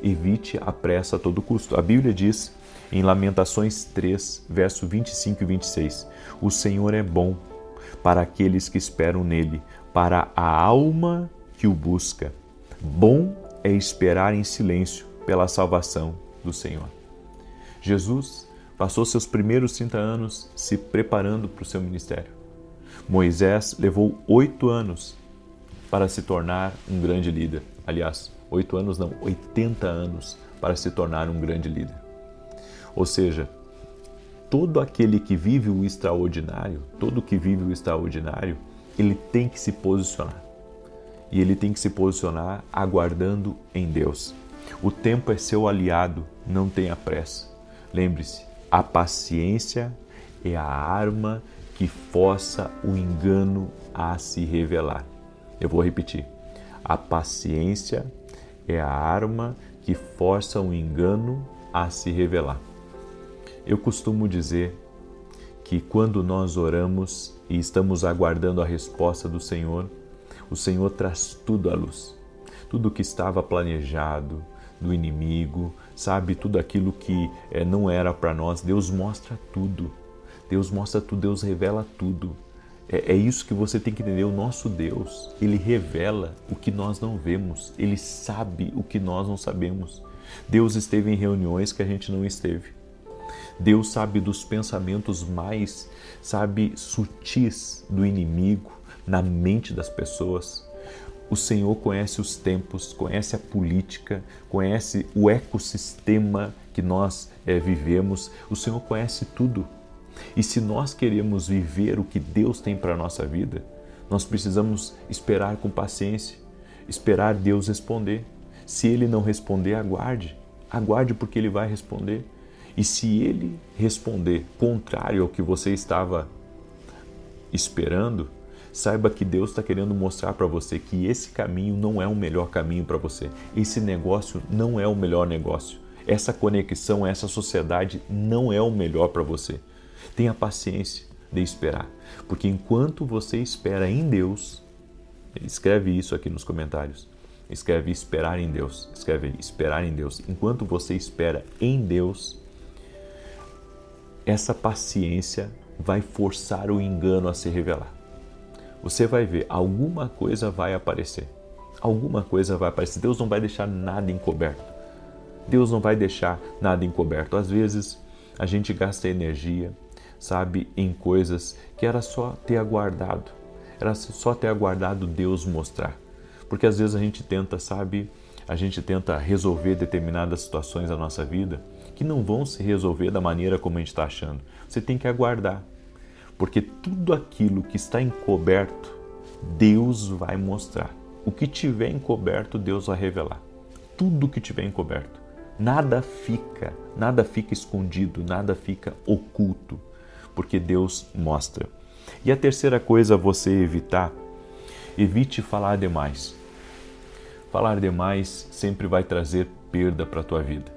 Evite a pressa a todo custo. A Bíblia diz em Lamentações 3, verso 25 e 26, o Senhor é bom para aqueles que esperam nele, para a alma que o busca. Bom é esperar em silêncio pela salvação do Senhor. Jesus passou seus primeiros 30 anos se preparando para o seu ministério. Moisés levou 8 anos para se tornar um grande líder. Aliás, 8 anos não, 80 anos para se tornar um grande líder. Ou seja, todo aquele que vive o extraordinário, ele tem que se posicionar. E ele tem que se posicionar aguardando em Deus. O tempo é seu aliado, não tenha pressa. Lembre-se, a paciência é a arma que força o engano a se revelar. Eu vou repetir. A paciência é a arma que força o engano a se revelar. Eu costumo dizer que quando nós oramos e estamos aguardando a resposta do Senhor, o Senhor traz tudo à luz. Tudo que estava planejado do inimigo, sabe? Tudo aquilo que não era para nós, Deus mostra tudo. Deus mostra tudo, Deus revela tudo. É isso que você tem que entender, o nosso Deus, Ele revela o que nós não vemos, Ele sabe o que nós não sabemos. Deus esteve em reuniões que a gente não esteve. Deus sabe dos pensamentos mais, sutis do inimigo na mente das pessoas. O Senhor conhece os tempos, conhece a política, conhece o ecossistema que nós vivemos. O Senhor conhece tudo. E se nós queremos viver o que Deus tem para a nossa vida, nós precisamos esperar com paciência, esperar Deus responder. Se Ele não responder, aguarde. Aguarde porque Ele vai responder. E se Ele responder contrário ao que você estava esperando, saiba que Deus está querendo mostrar para você que esse caminho não é o melhor caminho para você. Esse negócio não é o melhor negócio. Essa conexão, essa sociedade não é o melhor para você. Tenha paciência de esperar, porque enquanto você espera em Deus, escreve isso aqui nos comentários, escreve esperar em Deus, escreve esperar em Deus. Enquanto você espera em Deus, essa paciência vai forçar o engano a se revelar. Você vai ver, alguma coisa vai aparecer. Alguma coisa vai aparecer. Deus não vai deixar nada encoberto. Deus não vai deixar nada encoberto. Às vezes, a gente gasta energia, em coisas que era só ter aguardado. Era só ter aguardado Deus mostrar. Porque às vezes a gente tenta, a gente tenta resolver determinadas situações da nossa vida que não vão se resolver da maneira como a gente está achando. Você tem que aguardar, porque tudo aquilo que está encoberto, Deus vai mostrar. O que tiver encoberto, Deus vai revelar. Tudo que tiver encoberto. Nada fica escondido, nada fica oculto, porque Deus mostra. E a terceira coisa a você evitar, evite falar demais. Falar demais sempre vai trazer perda para a tua vida.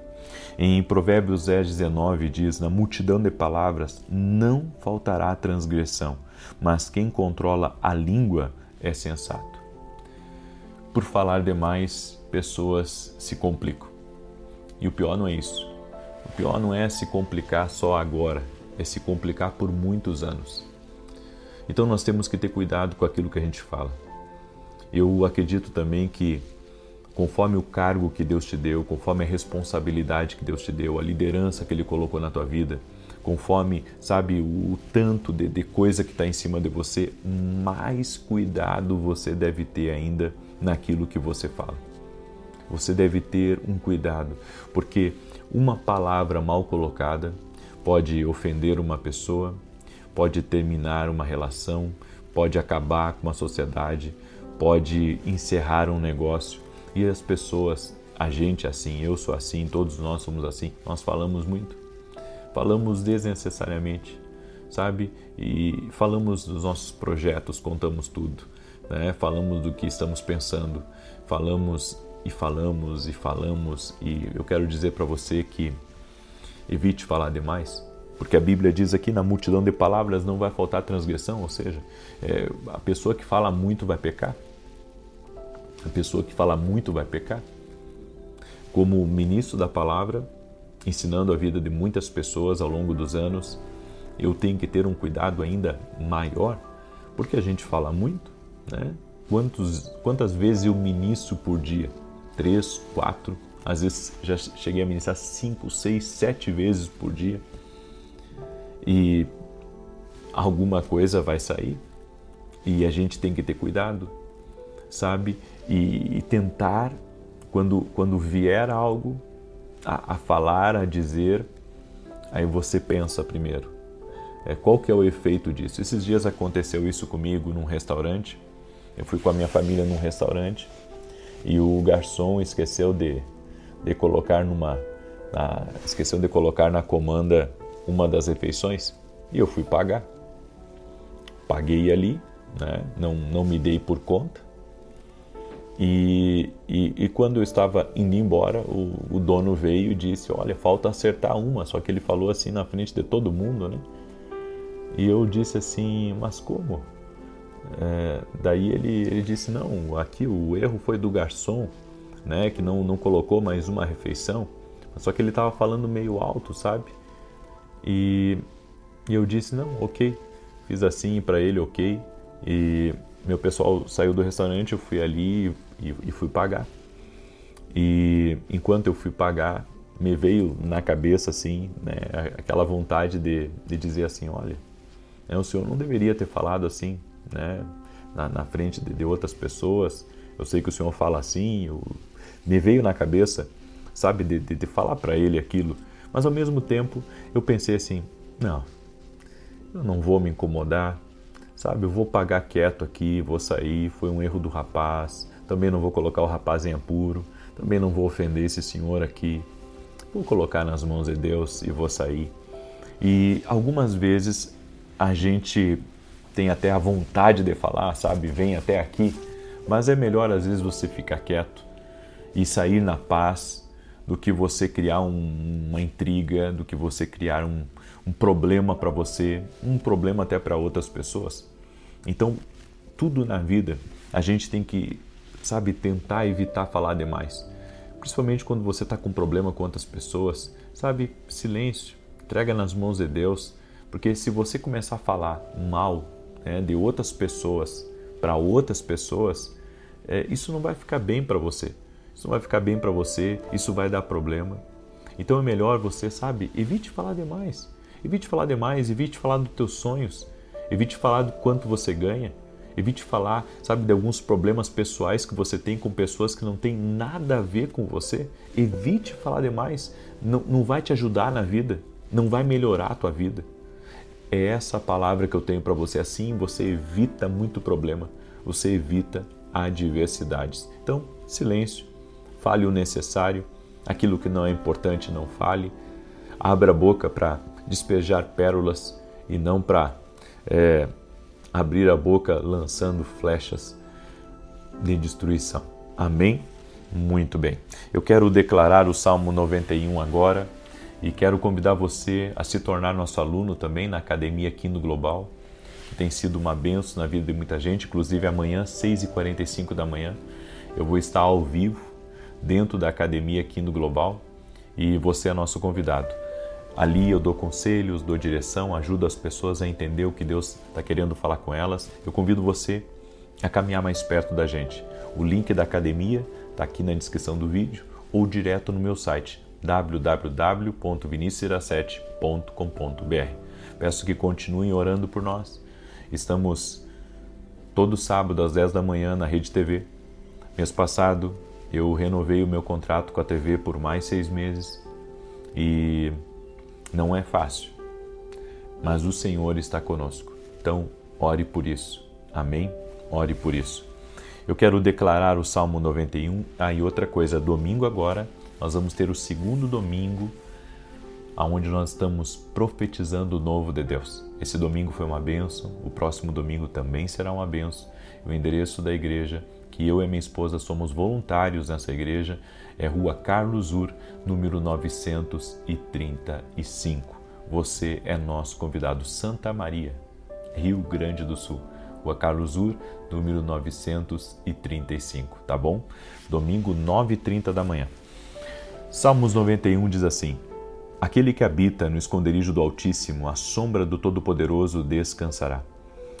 Em Provérbios 10:19 diz: na multidão de palavras não faltará transgressão, mas quem controla a língua é sensato. Por falar demais, pessoas se complicam. E o pior não é isso. O pior não é se complicar só agora, é se complicar por muitos anos. Então nós temos que ter cuidado com aquilo que a gente fala. Eu acredito também que conforme o cargo que Deus te deu, conforme a responsabilidade que Deus te deu, a liderança que Ele colocou na tua vida, conforme, sabe, o tanto de coisa que está em cima de você, mais cuidado você deve ter ainda naquilo que você fala. Você deve ter um cuidado, porque uma palavra mal colocada pode ofender uma pessoa, pode terminar uma relação, pode acabar com uma sociedade, pode encerrar um negócio. E as pessoas, a gente é assim, eu sou assim, todos nós somos assim, nós falamos muito. Falamos desnecessariamente, sabe? E falamos dos nossos projetos, contamos tudo, né? Falamos do que estamos pensando, falamos e falamos e falamos. E eu quero dizer para você que evite falar demais, porque a Bíblia diz aqui, na multidão de palavras não vai faltar transgressão, ou seja, a pessoa que fala muito vai pecar. A pessoa que fala muito vai pecar. Como ministro da palavra, ensinando a vida de muitas pessoas ao longo dos anos, eu tenho que ter um cuidado ainda maior, porque a gente fala muito, né? Quantas vezes eu ministro por dia? 3, 4, às vezes já cheguei a ministrar 5, 6, 7 vezes por dia. E alguma coisa vai sair e a gente tem que ter cuidado, sabe? E tentar, quando vier algo a falar, a dizer, aí você pensa primeiro, qual que é o efeito disso? Esses dias aconteceu isso comigo num restaurante. Eu fui com a minha família num restaurante e o garçom esqueceu de colocar na comanda uma das refeições e eu fui pagar. Paguei ali, né? Não me dei por conta. E quando eu estava indo embora, o dono veio e disse, olha, falta acertar uma, só que ele falou assim na frente de todo mundo, né? E eu disse assim, mas como? Daí ele disse, não, aqui o erro foi do garçom, né, que não colocou mais uma refeição, só que ele estava falando meio alto, sabe? E eu disse, não, ok, fiz assim para ele, ok, e meu pessoal saiu do restaurante, eu fui ali e fui pagar. E enquanto eu fui pagar, me veio na cabeça assim, né, aquela vontade de dizer assim, olha, o senhor não deveria ter falado assim, né, na frente de outras pessoas. Eu sei que o senhor fala assim, me veio na cabeça, sabe, de falar para ele aquilo. Mas ao mesmo tempo eu pensei assim, não, eu não vou me incomodar, sabe, eu vou pagar quieto aqui, vou sair, foi um erro do rapaz, também não vou colocar o rapaz em apuro, também não vou ofender esse senhor aqui, vou colocar nas mãos de Deus e vou sair. E algumas vezes a gente tem até a vontade de falar, sabe, vem até aqui, mas é melhor às vezes você ficar quieto e sair na paz do que você criar uma intriga, do que você criar um problema para você, um problema até para outras pessoas. Então, tudo na vida a gente tem que, sabe, tentar evitar falar demais. Principalmente quando você está com problema com outras pessoas, sabe, silêncio, entrega nas mãos de Deus, porque se você começar a falar mal, né, de outras pessoas para outras pessoas, isso não vai ficar bem para você. Isso não vai ficar bem para você, isso vai dar problema. Então é melhor você, sabe, evite falar demais. Evite falar demais, evite falar dos teus sonhos, evite falar do quanto você ganha, Evite falar, sabe, de alguns problemas pessoais que você tem com pessoas que não têm nada a ver com você. Evite falar demais. Não vai te ajudar na vida. Não vai melhorar a tua vida. É essa a palavra que eu tenho para você. Assim você evita muito problema. Você evita adversidades. Então, silêncio. Fale o necessário. Aquilo que não é importante, não fale. Abra a boca para despejar pérolas e não para abrir a boca lançando flechas de destruição. Amém? Muito bem. Eu quero declarar o Salmo 91 agora e quero convidar você a se tornar nosso aluno também na Academia Quino Global, que tem sido uma bênção na vida de muita gente. Inclusive amanhã, 6h45 da manhã, eu vou estar ao vivo dentro da Academia Quino Global e você é nosso convidado. Ali eu dou conselhos, dou direção, ajudo as pessoas a entender o que Deus está querendo falar com elas. Eu convido você a caminhar mais perto da gente. O link da academia está aqui na descrição do vídeo ou direto no meu site www.vinicius17.com.br. Peço que continuem orando por nós. Estamos todo sábado às 10 da manhã na Rede TV. Mês passado eu renovei o meu contrato com a TV por mais 6 meses e não é fácil, mas o Senhor está conosco. Então, ore por isso. Amém? Ore por isso. Eu quero declarar o Salmo 91. E outra coisa, domingo agora, nós vamos ter o segundo domingo, onde nós estamos profetizando o novo de Deus. Esse domingo foi uma bênção, o próximo domingo também será uma bênção. O endereço da igreja, que eu e minha esposa somos voluntários nessa igreja, é Rua Carlos Ur, número 935. Você é nosso convidado. Santa Maria, Rio Grande do Sul. Rua Carlos Ur, número 935, tá bom? Domingo, 9h30 da manhã. Salmos 91 diz assim: Aquele que habita no esconderijo do Altíssimo, à sombra do Todo-Poderoso descansará.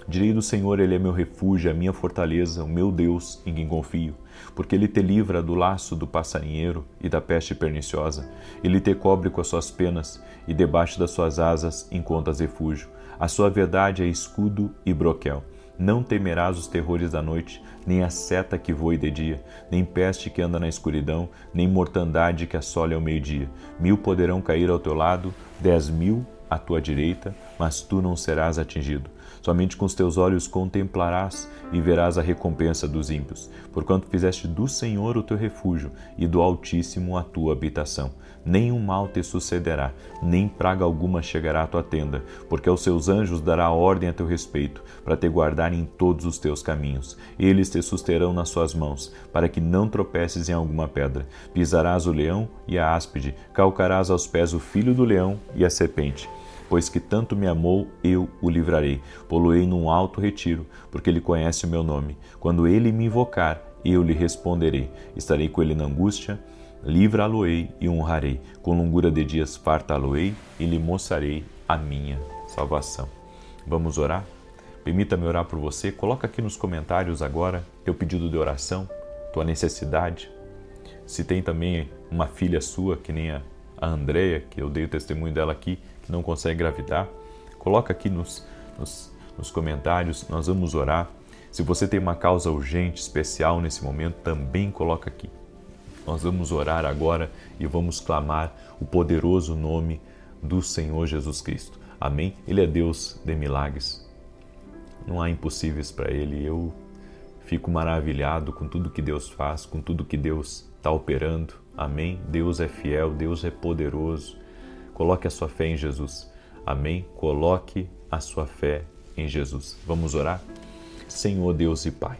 Direi do Senhor, Ele é meu refúgio, a minha fortaleza, o meu Deus em quem confio. Porque Ele te livra do laço do passarinheiro e da peste perniciosa. Ele te cobre com as suas penas e debaixo das suas asas encontras refúgio. A sua verdade é escudo e broquel. Não temerás os terrores da noite, nem a seta que voe de dia, nem peste que anda na escuridão, nem mortandade que assole ao meio-dia. 1000 poderão cair ao teu lado, 10.000 à tua direita, mas tu não serás atingido. Somente com os teus olhos contemplarás e verás a recompensa dos ímpios, porquanto fizeste do Senhor o teu refúgio e do Altíssimo a tua habitação. Nenhum mal te sucederá, nem praga alguma chegará à tua tenda, porque aos seus anjos dará ordem a teu respeito, para te guardar em todos os teus caminhos. Eles te susterão nas suas mãos, para que não tropeces em alguma pedra. Pisarás o leão e a áspide, calcarás aos pés o filho do leão e a serpente. Pois que tanto me amou, eu o livrarei. Poloei num alto retiro, porque ele conhece o meu nome. Quando ele me invocar, eu lhe responderei. Estarei com ele na angústia, livra-lo-ei e honrarei. Com longura de dias fartá-lo-ei e lhe mostrarei a minha salvação. Vamos orar? Permita-me orar por você. Coloca aqui nos comentários agora teu pedido de oração, tua necessidade. Se tem também uma filha sua, que nem a Andréia, que eu dei o testemunho dela aqui, que não consegue engravidar, coloca aqui nos comentários, nós vamos orar. Se você tem uma causa urgente, especial nesse momento, também coloca aqui. Nós vamos orar agora e vamos clamar o poderoso nome do Senhor Jesus Cristo. Amém? Ele é Deus de milagres. Não há impossíveis para Ele. Eu fico maravilhado com tudo que Deus faz, com tudo que Deus está operando. Amém? Deus é fiel, Deus é poderoso. Coloque a sua fé em Jesus. Amém? Coloque a sua fé em Jesus. Vamos orar? Senhor Deus e Pai,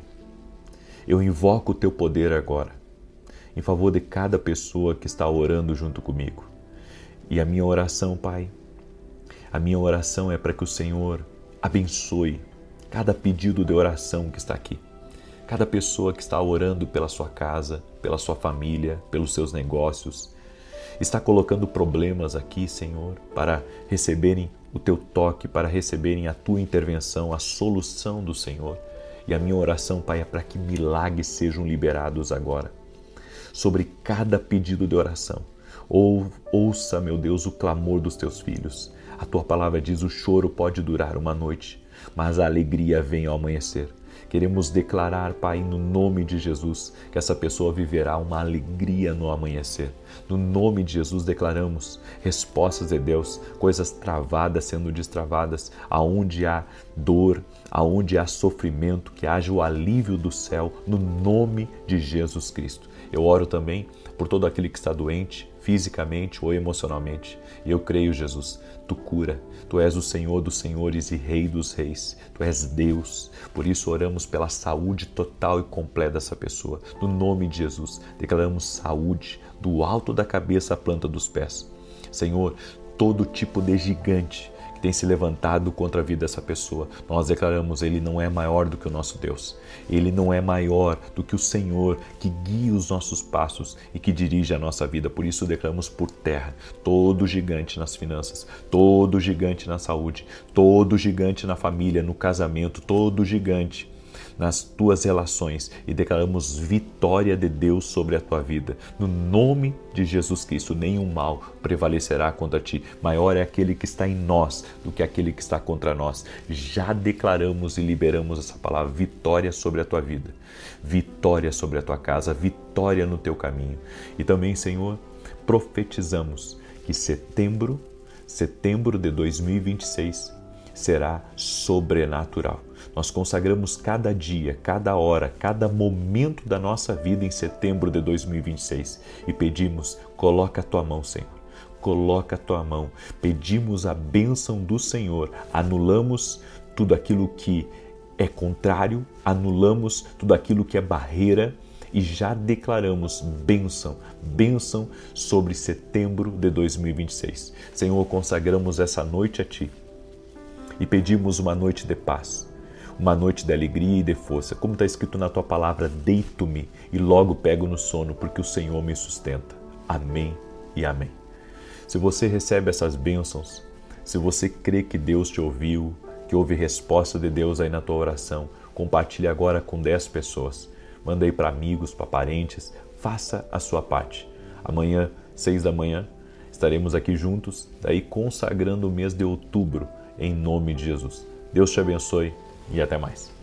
eu invoco o Teu poder agora, em favor de cada pessoa que está orando junto comigo. E a minha oração, Pai, a minha oração é para que o Senhor abençoe cada pedido de oração que está aqui. Cada pessoa que está orando pela sua casa, pela sua família, pelos seus negócios, está colocando problemas aqui, Senhor, para receberem o Teu toque, para receberem a Tua intervenção, a solução do Senhor. E a minha oração, Pai, é para que milagres sejam liberados agora sobre cada pedido de oração. Ouça, meu Deus, o clamor dos Teus filhos. A Tua palavra diz: o choro pode durar uma noite, mas a alegria vem ao amanhecer. Queremos declarar, Pai, no nome de Jesus, que essa pessoa viverá uma alegria no amanhecer. No nome de Jesus declaramos respostas de Deus, coisas travadas sendo destravadas, aonde há dor, aonde há sofrimento, que haja o alívio do céu, no nome de Jesus Cristo. Eu oro também por todo aquele que está doente, fisicamente ou emocionalmente. E eu creio, Jesus, Tu cura. Tu és o Senhor dos senhores e Rei dos reis. Tu és Deus. Por isso oramos pela saúde total e completa dessa pessoa. No nome de Jesus, declaramos saúde do alto da cabeça à planta dos pés. Senhor, todo tipo de gigante que tem se levantado contra a vida dessa pessoa, nós declaramos, ele não é maior do que o nosso Deus. Ele não é maior do que o Senhor que guia os nossos passos e que dirige a nossa vida. Por isso declaramos por terra todo gigante nas finanças, todo gigante na saúde, todo gigante na família, no casamento, todo gigante nas tuas relações, e declaramos vitória de Deus sobre a tua vida. No nome de Jesus Cristo, nenhum mal prevalecerá contra ti. Maior é aquele que está em nós do que aquele que está contra nós. Já declaramos e liberamos essa palavra, vitória sobre a tua vida, vitória sobre a tua casa, vitória no teu caminho. E também, Senhor, profetizamos que setembro de 2026 será sobrenatural. Nós consagramos cada dia, cada hora, cada momento da nossa vida em setembro de 2026 e pedimos, coloca a tua mão, Senhor. Coloca a tua mão. Pedimos a bênção do Senhor. Anulamos tudo aquilo que é contrário, anulamos tudo aquilo que é barreira e já declaramos bênção, bênção sobre setembro de 2026. Senhor, consagramos essa noite a Ti e pedimos uma noite de paz, uma noite de alegria e de força. Como está escrito na Tua palavra, deito-me e logo pego no sono, porque o Senhor me sustenta. Amém e amém. Se você recebe essas bênçãos, se você crê que Deus te ouviu, que houve resposta de Deus aí na tua oração, compartilhe agora com 10 pessoas. Manda aí para amigos, para parentes, faça a sua parte. Amanhã, 6 da manhã, estaremos aqui juntos, daí consagrando o mês de outubro, em nome de Jesus. Deus te abençoe e até mais.